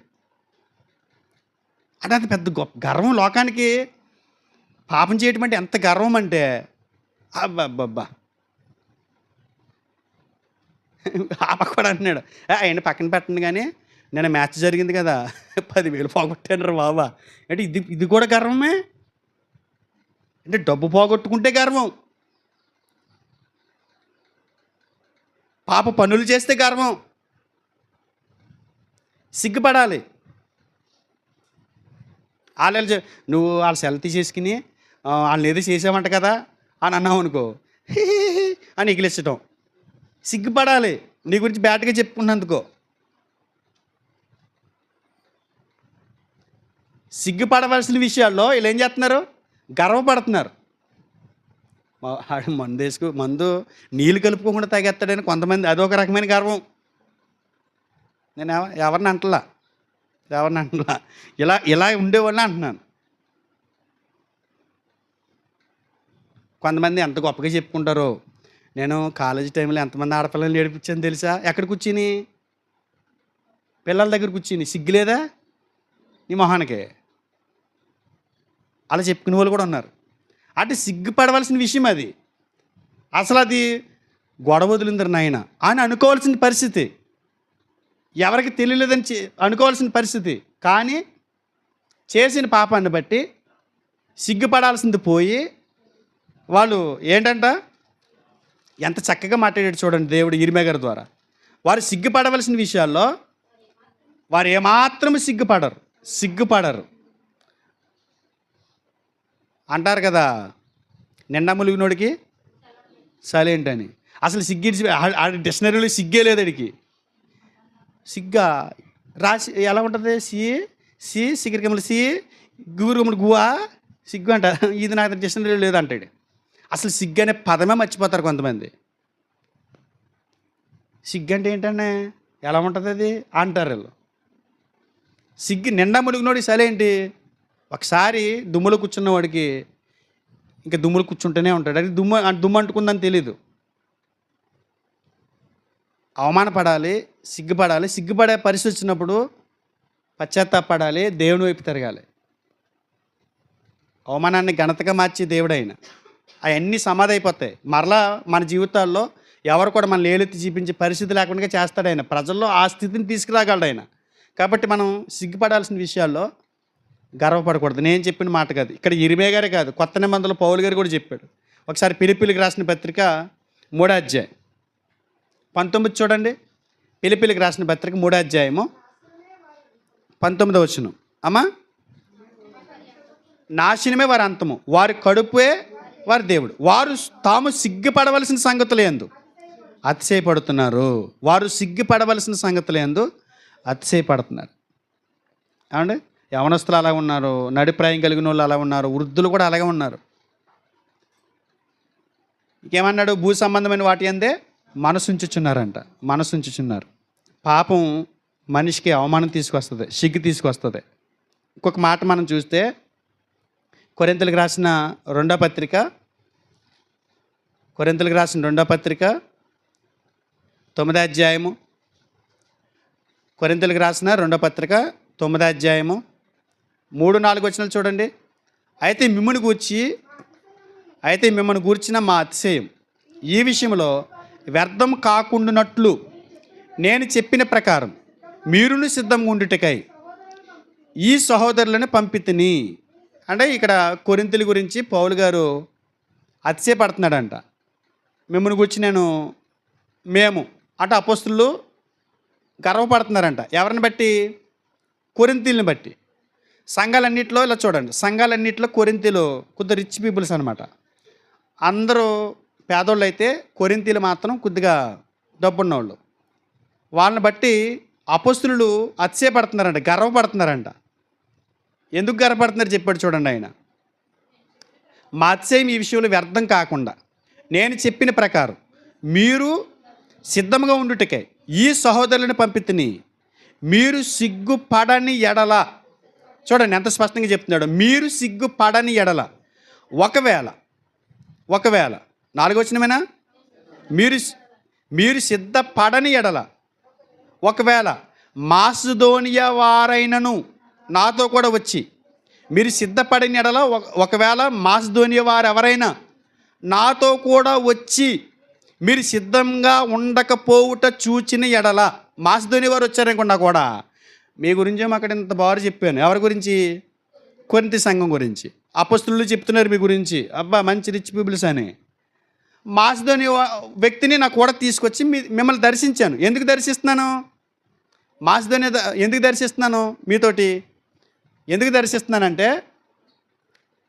అంటే అది పెద్ద గొప్ప గర్వం లోకానికి. పాపం చేయటం అంటే ఎంత గర్వం అంటే, అబ్బబ్బబ్బా. కూడా అంటున్నాడు, ఆయన పక్కన పెట్టండి కానీ నేను మ్యాచ్ జరిగింది కదా 10,000 పోగొట్టాను బాబా. అంటే ఇది కూడా గర్వమే. అంటే డబ్బు పోగొట్టుకుంటే గర్వం, పాప పనులు చేస్తే గర్వం. సిగ్గుపడాలి. నువ్వు వాళ్ళ సెల్ తీసేసుకుని వాళ్ళని ఏదో చేసామంట కదా అని అన్నావు అనుకో, అని ఎగిలిచ్చటం. సిగ్గుపడాలి నీ గురించి బ్యాట్గా చెప్పుకున్నందుకో. సిగ్గుపడవలసిన విషయాల్లో వీళ్ళు ఏం చేస్తున్నారు? గర్వపడుతున్నారు. మందు నీళ్ళు కలుపుకోకుండా తాగేస్తాడని కొంతమంది, అదొక రకమైన గర్వం. నేను ఎవరిని అంటలా, ఇలా ఉండేవాళ్ళని అంటున్నాను. కొంతమంది ఎంత గొప్పగా చెప్పుకుంటారో. నేను కాలేజీ టైంలో ఎంతమంది ఆడపిల్లల్ని ఏడిపించాను తెలుసా? ఎక్కడ కూర్చుని? పిల్లల దగ్గర కూర్చుని. సిగ్గులేదా నీ మొహానికి? అలా చెప్పుకునే వాళ్ళు కూడా ఉన్నారు. అంటే సిగ్గుపడవలసిన విషయం అది. అసలు అది గొడవ వదిలిందరు నాయన అని అనుకోవాల్సిన పరిస్థితి, ఎవరికి తెలియలేదని అనుకోవాల్సిన పరిస్థితి. కానీ చేసిన పాపాన్ని బట్టి సిగ్గుపడాల్సింది పోయి వాళ్ళు ఏంటంట, ఎంత చక్కగా మాట్లాడాడు చూడండి దేవుడు ఇర్మీయా గారి ద్వారా. వారు సిగ్గుపడవలసిన విషయాల్లో వారు ఏమాత్రం సిగ్గుపడరు అంటారు కదా, నిండా ములిగినోడికి సైలెంట్ అని. అసలు డిక్షనరీలో సిగ్గే లేదు అడికి. సిగ్గా రాసి ఎలా ఉంటుంది? సిగ్గిరికమ్మలు గురుకమ్మలు గువా సిగ్గు అంట. ఇది నాకు డిక్షనరీలో లేదు అంటాడు. అసలు సిగ్గు అనే పదమే మర్చిపోతారు కొంతమంది. సిగ్గు అంటే ఏంటంటే ఎలా ఉంటుంది అది అంటారు వీళ్ళు. సిగ్గు నిండా మునిగినోడి సైలెంట్. ఒకసారి దుమ్ములో కూర్చున్నవాడికి ఇంకా దుమ్ములు కూర్చుంటూనే ఉంటాడు. అది దుమ్ము అంటుకుందని తెలీదు. అవమానపడాలి, సిగ్గుపడాలి. సిగ్గుపడే పరిస్థితి వచ్చినప్పుడు పశ్చాత్తాపడాలి, దేవుని వైపు తిరగాలి. అవమానాన్ని ఘనతగా మార్చి దేవుడైన అవన్నీ సమాధి అయిపోతాయి. మరలా మన జీవితాల్లో ఎవరు కూడా మన ఏలెత్తి చూపించే పరిస్థితి లేకుండా చేస్తాడు ఆయన. ప్రజల్లో ఆ స్థితిని తీసుకురాగలడు ఆయన. కాబట్టి మనం సిగ్గుపడాల్సిన విషయాల్లో గర్వపడకూడదు. నేను చెప్పిన మాట కాదు, ఇక్కడ ఇరిమే గారే కాదు, కొత్త నిబంధనలో పౌలు గారు కూడా చెప్పాడు. ఒకసారి ఫిలిప్పీయులకు రాసిన పత్రిక 3వ అధ్యాయం 19 చూడండి. ఫిలిప్పీయులకు రాసిన పత్రిక 3వ అధ్యాయము 19వ వచనం. అమ్మా, నాశనమే వారి అంతము, వారి కడుపే వారి దేవుడు. వారు తాము సిగ్గుపడవలసిన సంగతులు యందు అతిశయపడుతున్నారు. వారు సిగ్గుపడవలసిన సంగతులు యందు అతిశయపడుతున్నారు. ఏమండి, యవనస్తులు అలా ఉన్నారు, నడిప్రాయం కలిగిన వాళ్ళు అలా ఉన్నారు, వృద్ధులు కూడా అలాగే ఉన్నారు. ఇంకేమన్నాడు? భూ సంబంధమైన వాటి అందే మనసుంచుచున్నారంట. మనసుంచుచున్నారు. పాపం మనిషికి అవమానం తీసుకొస్తుంది, సిగ్గు తీసుకొస్తుంది. ఇంకొక మాట మనం చూస్తే కొరింథీయులకు రాసిన రెండో పత్రిక 9వ అధ్యాయము. కొరింథీయులకు రాసిన 2వ పత్రిక 9వ అధ్యాయము 3-4 వచనాలు చూడండి. అయితే మిమ్మల్ని గూర్చిన మా అతిశయం ఈ విషయంలో వ్యర్థం కాకుండానట్లు నేను చెప్పిన ప్రకారం మీరును సిద్ధంగా ఉండుటకై ఈ సహోదరులను పంపితిని. అంటే ఇక్కడ కొరింథీయుల గురించి పౌలు గారు అతిశయపడుతున్నాడంట. మిమ్మల్ని గురించి మేము అంటే అపోస్తులు గర్వపడుతున్నారంట. ఎవరిని బట్టి? కొరింథీయులను బట్టి. సంఘాలన్నింటిలో ఇలా చూడండి, సంఘాలన్నింటిలో కొరింథీయులు కొద్దిగా రిచ్ పీపుల్స్ అనమాట. అందరూ పేదోళ్ళు అయితే కొరింథీయులు మాత్రం కొద్దిగా డబ్బున్నోళ్ళు. వాళ్ళని బట్టి అపోస్తులు అతిశయపడుతున్నారంట, గర్వపడుతున్నారంట. ఎందుకు గర్వపడుతున్నారు చెప్పాడు చూడండి ఆయన. మా అతిశయం ఈ విషయంలో వ్యర్థం కాకుండా నేను చెప్పిన ప్రకారం మీరు సిద్ధంగా ఉండుటకై ఈ సహోదరులను పంపితిని. మీరు సిగ్గుపడని ఎడల, చూడండి ఎంత స్పష్టంగా చెప్తున్నాడు, మీరు సిగ్గుపడని ఎడల, ఒకవేళ 4వ వచనమేనా, మీరు సిద్ధపడని ఎడల, ఒకవేళ మాసిదోనియా వారైనను నాతో కూడా వచ్చి, మీరు సిద్ధపడిన ఎడల ఒకవేళ మాసిదోనియా వారు ఎవరైనా నాతో కూడా వచ్చి మీరు సిద్ధంగా ఉండకపోవుట చూచిన ఎడల, మాసిదోనియా వారు వచ్చారనుకున్నా కూడా మీ గురించి అక్కడ ఇంత బాగా చెప్పాను. ఎవరి గురించి? కొరింథీ సంఘం గురించి. అపోస్తులు చెప్తున్నారు మీ గురించి, అబ్బా మంచి రిచ్ పీపుల్స్ అని. మాసిదోనియా వ్యక్తిని నాకు కూడా తీసుకొచ్చి మిమ్మల్ని దర్శించాను. ఎందుకు దర్శిస్తున్నాను? మాసిదోనియా ఎందుకు దర్శిస్తున్నాను? మీతోటి ఎందుకు దర్శిస్తున్నానంటే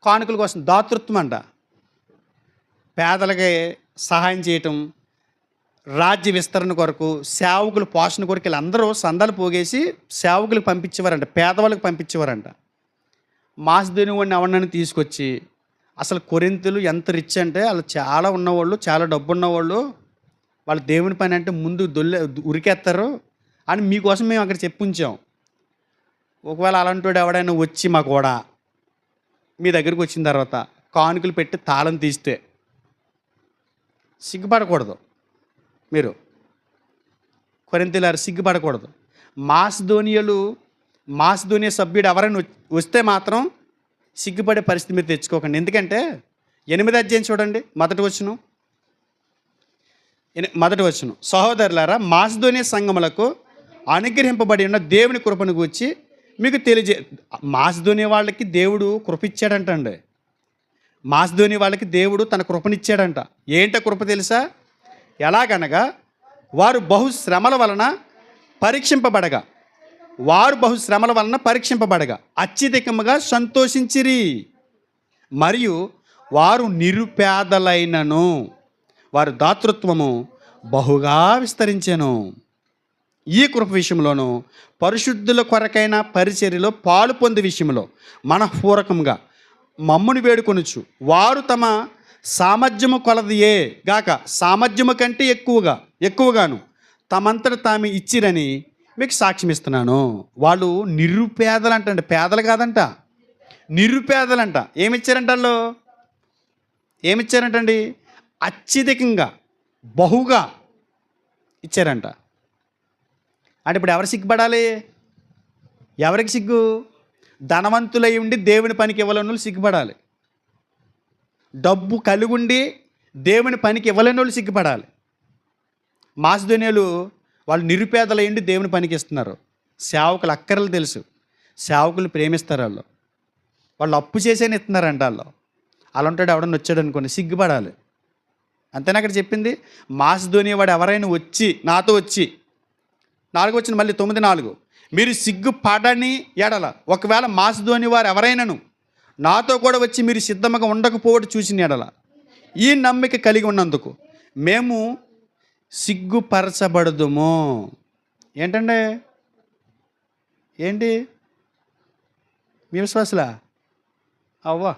కానుకల కోసం, దాతృత్వం అంట. పేదలకి సహాయం చేయటం, రాజ్య విస్తరణ కొరకు, సేవకులు పోషణ కొరకు వీళ్ళందరూ సందాలు పోగేసి సేవకులకు పంపించేవారంట, పేదవాళ్ళకి పంపించేవారంట. మాసిదోనియా వాడిని ఎవరినైనా తీసుకొచ్చి, అసలు కొరింథీయులు ఎంత రిచ్ అంటే వాళ్ళు చాలా ఉన్నవాళ్ళు, చాలా డబ్బు ఉన్నవాళ్ళు, వాళ్ళు దేవుని పని అంటే ముందు ఉరికేస్తారు అని మీకోసం మేము అక్కడ చెప్పుంచాం. ఒకవేళ అలాంటి వాడు ఎవడైనా వచ్చి మా కూడా మీ దగ్గరికి వచ్చిన తర్వాత కానుకలు పెట్టి తాళం తీస్తే సిగ్గుపడకూడదు. మీరు కొరింథీయులారు సిగ్గుపడకూడదు. మాసిదోనియా సభ్యుడు ఎవరైనా వస్తే మాత్రం సిగ్గుపడే పరిస్థితి మీరు తెచ్చుకోకండి. ఎందుకంటే 8వ అధ్యాయం చూడండి, మొదటి వచనం. సహోదరులారా, మాసిదోనియా సంఘములకు అనుగ్రహింపబడి ఉన్న దేవుని కృపను గూర్చి మీకు మాసిదోనియా వాళ్ళకి దేవుడు కృప ఇచ్చాడంటండి. మాసిదోనియా వాళ్ళకి దేవుడు తన కృపనిచ్చాడంట. ఏంట కృప తెలుసా? ఎలాగనగా వారు బహుశ్రమల వలన పరీక్షింపబడగా అత్యధికముగా సంతోషించిరి. మరియు వారు నిరుపేదలైనను వారి దాతృత్వము బహుగా విస్తరించెను. ఈ కృప విషయంలోనూ పరిశుద్ధుల కొరకైన పరిచర్యలో పాలు పొందే విషయంలో మనఃపూర్వకంగా మమ్మును వేడుకొనుచు వారు తమ సామర్థ్యము కొలదియే గాక సామర్థ్యము కంటే ఎక్కువగాను తమంతట తాము ఇచ్చిరని మీకు సాక్ష్యం ఇస్తున్నాను. వాళ్ళు నిరుపేదలంటండి, పేదలు కాదంట, నిరుపేదలంట. ఏమిచ్చారంటండి? అత్యధికంగా బహుగా ఇచ్చారంట. అంటే ఇప్పుడు ఎవరు సిగ్గుపడాలి? ఎవరికి సిగ్గు? ధనవంతులై ఉండి దేవుని పనికి ఇవ్వలేని వాళ్ళు సిగ్గుపడాలి. డబ్బు కలిగి ఉండి దేవుని పనికి ఇవ్వలేని వాళ్ళు సిగ్గుపడాలి. మాసిదోనియలు వాళ్ళు నిరుపేదలై ఉండి దేవుని పనికి ఇస్తున్నారు. సేవకులు అక్కర్లు తెలుసు, సేవకులు ప్రేమిస్తారు. వాళ్ళు అప్పు చేసేనే ఇస్తున్నారంట. అలాంటాడు ఎవడన్నా వచ్చాడు అనుకోండి, సిగ్గుపడాలి. అంతేనా అక్కడ చెప్పింది? మాసిదోనియా వాడు ఎవరైనా వచ్చి నాతో వచ్చి 4 వచ్చిన మళ్ళీ 9:4 మీరు సిగ్గుపడని ఎడల, ఒకవేళ మాసిదోనియా వారు ఎవరైనాను నాతో కూడా వచ్చి మీరు సిద్ధంగా ఉండకపోవడం చూసిన ఎడల, ఈ నమ్మిక కలిగి ఉన్నందుకు మేము సిగ్గుపరచబడదుము. ఏంటండి? ఏంటి మీ విశ్వాసులా అవ్వా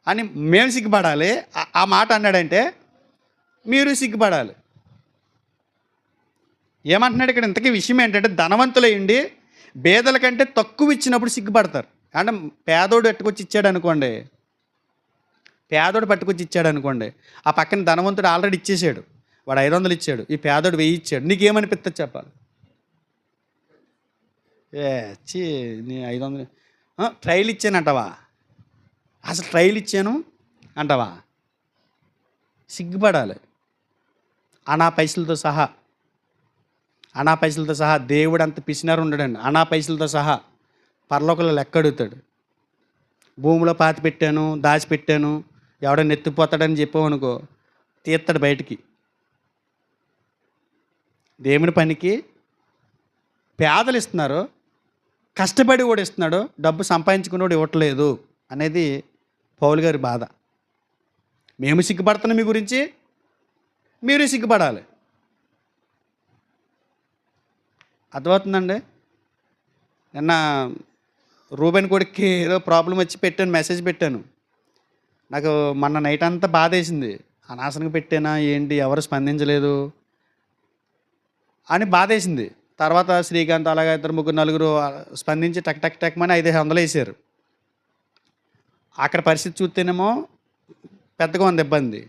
అని మేము సిగ్గుపడాలి. ఆ మాట అన్నాడంటే మీరు సిగ్గుపడాలి. ఏమంటున్నాడు ఇక్కడ? ఇంతకీ విషయం ఏంటంటే, ధనవంతులయ్యండి పేదల కంటే తక్కువ ఇచ్చినప్పుడు సిగ్గుపడతారు. అంటే పేదోడు పట్టుకొచ్చి ఇచ్చాడు అనుకోండి, ఆ పక్కన ధనవంతుడు ఆల్రెడీ ఇచ్చేసాడు, వాడు 500 ఇచ్చాడు, ఈ పేదోడు 1000 ఇచ్చాడు. నీకేమనిపిస్తుంది చెప్పాలి? నీ 500 ట్రైల్ ఇచ్చానంటావా? అసలు ట్రైల్ ఇచ్చాను అంటావా? సిగ్గుపడాలి. అనా పైసలతో సహా దేవుడు అంత పిసినారు ఉండడండి. అనా పైసలతో సహా పరలోకంలో లెక్క అడుగుతాడు. భూమిలో పాతి పెట్టాను, దాచిపెట్టాను, ఎవడన్నా ఎత్తిపోతాడని చెప్పామనుకో, తీస్తాడు బయటికి. దేవుని పనికి పేదలు ఇస్తున్నారు, కష్టపడి కూడా ఇస్తున్నాడు, డబ్బు సంపాదించుకునేవాడు ఇవ్వట్లేదు అనేది పౌలు గారి బాధ. మేము సిగ్గుపడుతున్నాం మీ గురించి, మీరు సిగ్గుపడాలి. అర్థమవుతుందండి? నిన్న రూబెన్ కొడుక్కి ఏదో ప్రాబ్లం వచ్చి మెసేజ్ పెట్టాను. నాకు మొన్న నైట్ అంతా బాధ వేసింది. అనవసరంగా పెట్టానా ఏంటి, ఎవరు స్పందించలేదు అని బాధ వేసింది. తర్వాత శ్రీకాంత్ అలాగే 3-4 స్పందించి టక్ మని 500 వేసారు. అక్కడ పరిస్థితి చూస్తేనేమో పెద్దగా ఉంది ఇబ్బంది.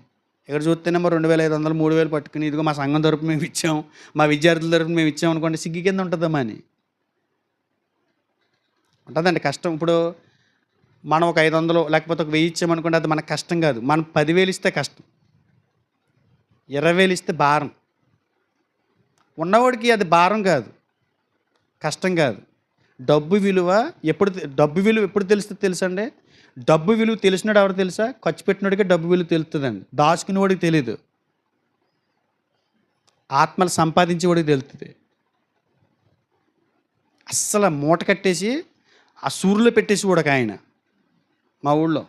ఇక్కడ చూస్తేనేమో 2500, 3000 పట్టుకుని ఇదిగో మా సంఘం తరపు మేము ఇచ్చాం, మా విద్యార్థుల తరపు మేము ఇచ్చాం అనుకోండి, సిగ్గు కింద ఉంటుందమ్మా అని ఉంటుందండి. కష్టం. ఇప్పుడు మనం ఒక 500 లేకపోతే ఒక 1000 ఇచ్చామనుకోండి, అది మనకు కష్టం కాదు. మనం 10,000 ఇస్తే కష్టం, 20,000 ఇస్తే భారం. ఉన్నవాడికి అది భారం కాదు, కష్టం కాదు. డబ్బు విలువ ఎప్పుడు తెలుస్తుంది తెలుసండి? డబ్బు విలువ తెలిసినాడు ఎవరు తెలుసా? ఖర్చు పెట్టినోడికి డబ్బు విలువ తెలుస్తుందండి. దాచుకునేవాడికి తెలీదు, ఆత్మలు సంపాదించేవాడికి తెలుస్తుంది. అస్సలు మూట కట్టేసి ఆ సూర్యులో పెట్టేసి కూడా ఆయన మా ఊళ్ళో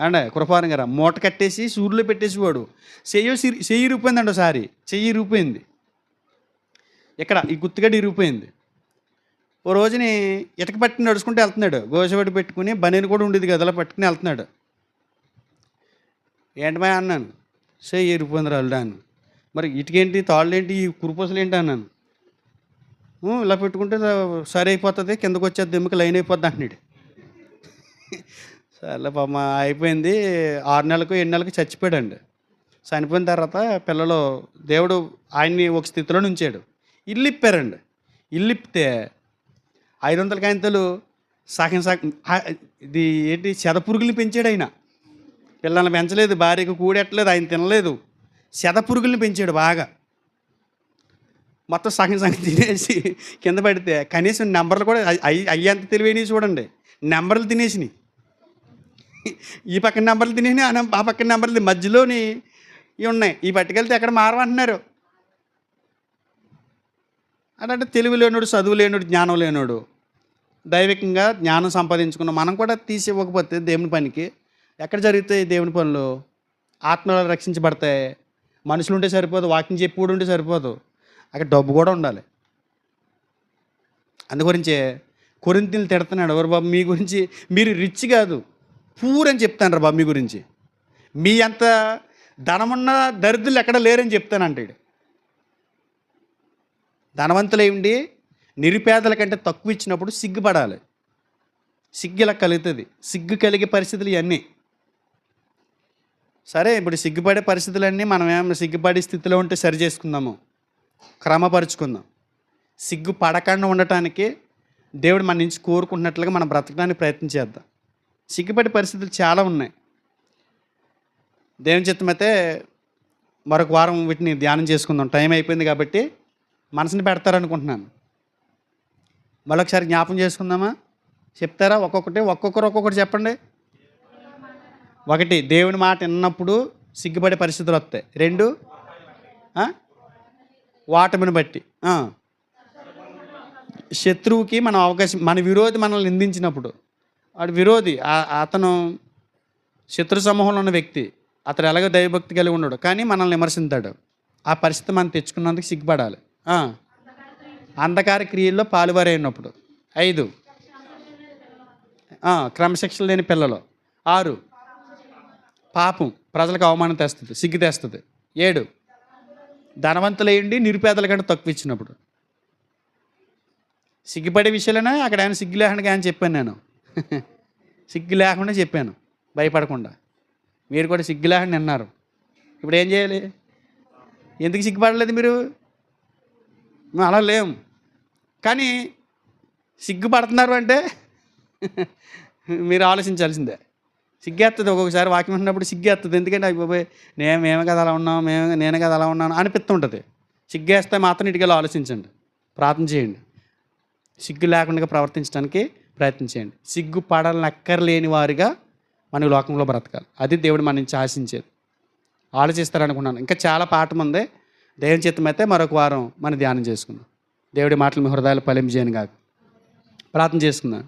అండి కృపారం గారు మూట కట్టేసి సూర్యులో పెట్టేసి వాడు చెయ్యి రూపోయిందండి. ఒకసారి చెయ్యి రూపోయింది, ఇక్కడ ఈ గుర్తుగడ్డ ఇరిగిపోయింది. ఓ రోజుని ఇటక పట్టుకుని నడుచుకుంటూ వెళ్తున్నాడు, గోసబడి పెట్టుకుని బనీని కూడా ఉండేది కదా, అలా పట్టుకుని వెళ్తున్నాడు. ఏంటమా అన్నాను, చెయ్యి ఇరిగిపోయింది రాళ్ళా అని. మరి ఇటుకేంటి, తాళ్ళు ఏంటి, ఈ కురుపూసలు ఏంటి అన్నాను. ఇలా పెట్టుకుంటే సరి అయిపోతుంది, కిందకు వచ్చేది దెమ్మకి లైన్ అయిపోద్ది అంటున్నాడు. సరే పాప అయిపోయింది. 6 నెలలకు 7 నెలలకు చచ్చిపోయాడండి. చనిపోయిన తర్వాత పిల్లలు దేవుడు ఆయన్ని ఒక స్థితిలో ఉంచాడు. ఇల్లు ఇప్పారండి. ఇల్లు ఇప్పితే 500 కాంతలు సగం ఇది ఏంటి చెదపురుగుల్ని పెంచాడు ఆయన. పిల్లల్ని పెంచలేదు, భార్యకు కూడెట్టలేదు, ఆయన తినలేదు, చెదపురుగుల్ని పెంచాడు బాగా. మొత్తం సగం తినేసి కింద పడితే కనీసం నెంబర్లు కూడా అయ్యేంత తెలివైనవి చూడండి. నెంబర్లు తినేసినాయి, ఈ పక్కన నెంబర్లు తినేసినాయి, ఆ పక్కన నెంబర్లు మధ్యలోని ఇవి ఉన్నాయి. ఈ పట్టుకెళ్తే ఎక్కడ మారమంటున్నారు. అంటే తెలివి లేనోడు, చదువు లేనోడు, జ్ఞానం లేనోడు, దైవికంగా జ్ఞానం సంపాదించుకున్నాం మనం కూడా తీసి ఇవ్వకపోతే దేవుని పనికి ఎక్కడ జరుగుతాయి దేవుని పనులు? ఆత్మలు రక్షించబడతాయి. మనుషులు ఉంటే సరిపోదు, వాకింగ్ చెప్పుడు ఉంటే సరిపోదు, అక్కడ డబ్బు కూడా ఉండాలి. అందుగురించే కొరింథీయులు తిడుతున్నాడు, ఎవరు బాబు మీ గురించి, మీరు రిచ్ కాదు పూర్ అని చెప్తాను బాబు మీ గురించి, మీ అంత ధనమున్న దరిద్రులు ఎక్కడ లేరని చెప్తానంటాడు. ధనవంతులేండి నిరుపేదల కంటే తక్కువ ఇచ్చినప్పుడు సిగ్గుపడాలి. సిగ్గు ఇలా కలుగుతుంది. సిగ్గు కలిగే పరిస్థితులు ఇవన్నీ. సరే ఇప్పుడు సిగ్గుపడే పరిస్థితులన్నీ మనం ఏమైనా సిగ్గుపడే స్థితిలో ఉంటే సరి చేసుకుందాము. క్రమపరుచుకుందాం. సిగ్గు పడకుండా ఉండటానికి దేవుడు మన నుంచి కోరుకుంటున్నట్లుగా మనం బ్రతకడానికి ప్రయత్నం చేద్దాం. సిగ్గుపడే పరిస్థితులు చాలా ఉన్నాయి. దేవుని చిత్తమైతే మరొక వారం వీటిని ధ్యానం చేసుకుందాం. టైం అయిపోయింది కాబట్టి మనసుని పెడతారనుకుంటున్నాను. మరొకసారి జ్ఞాపం చేసుకుందామా? చెప్తారా? ఒక్కొక్కటి చెప్పండి. 1, దేవుని మాట విన్నప్పుడు సిగ్గుపడే పరిస్థితులు వస్తాయి. 2, వాటమిని బట్టి. శత్రువుకి మనం అవకాశం, మన విరోధి మనల్ని నిందించినప్పుడు, వాడు విరోధి, అతను శత్రు సమూహంలో ఉన్న వ్యక్తి, అతడు ఎలాగో దైవభక్తి కలిగి ఉన్నాడు, కానీ మనల్ని విమర్శిస్తాడు. ఆ పరిస్థితి మనం తెచ్చుకున్నందుకు సిగ్గుపడాలి. అంధకార క్రియల్లో పాలువారైనప్పుడు. 5, క్రమశిక్షణ లేని పిల్లలు. 6, పాపం ప్రజలకు అవమానం తెస్తుంది, సిగ్గు తెస్తుంది. 7, ధనవంతులయ్యండి నిరుపేదల కంటే తక్కువ ఇచ్చినప్పుడు. సిగ్గుపడే విషయాలనే అక్కడ ఆయన సిగ్గు లేకుండా ఆయన చెప్పాను. నేను సిగ్గు లేకుండా చెప్పాను, భయపడకుండా. మీరు కూడా సిగ్గు లేకుండా విన్నారు. ఇప్పుడు ఏం చేయాలి? ఎందుకు సిగ్గుపడలేదు మీరు? మేము అలా లేము. కానీ సిగ్గుపడుతున్నారు అంటే మీరు ఆలోచించాల్సిందే. సిగ్గేస్తుంది. ఒక్కొక్కసారి వాక్యం వింటున్నప్పుడు సిగ్గేస్తుంది. ఎందుకంటే అయిపోయి మేమే కదా అలా ఉన్నాం, నేనే కదా అలా ఉన్నాను అనిపిస్తుంటుంది. సిగ్గేస్తే మాత్రం ఇటుకెళ్ళి ఆలోచించండి, ప్రార్థన చేయండి, సిగ్గు లేకుండా ప్రవర్తించడానికి ప్రయత్నం చేయండి. సిగ్గు పడనక్కర్లేని వారిగా మన లోకంలో బ్రతకాలి. అది దేవుడు మన నుంచి ఆశించేది. ఆలోచిస్తారనుకున్నాను. ఇంకా చాలా పాఠం ఉంది. దేవుని చిత్తమైతే మరొక వారం మనం ధ్యానం చేసుకుందాం. దేవుడి మాటలు మీ హృదయాలు ఫలింపజేయను కాక. ప్రార్థన చేసుకుందాం.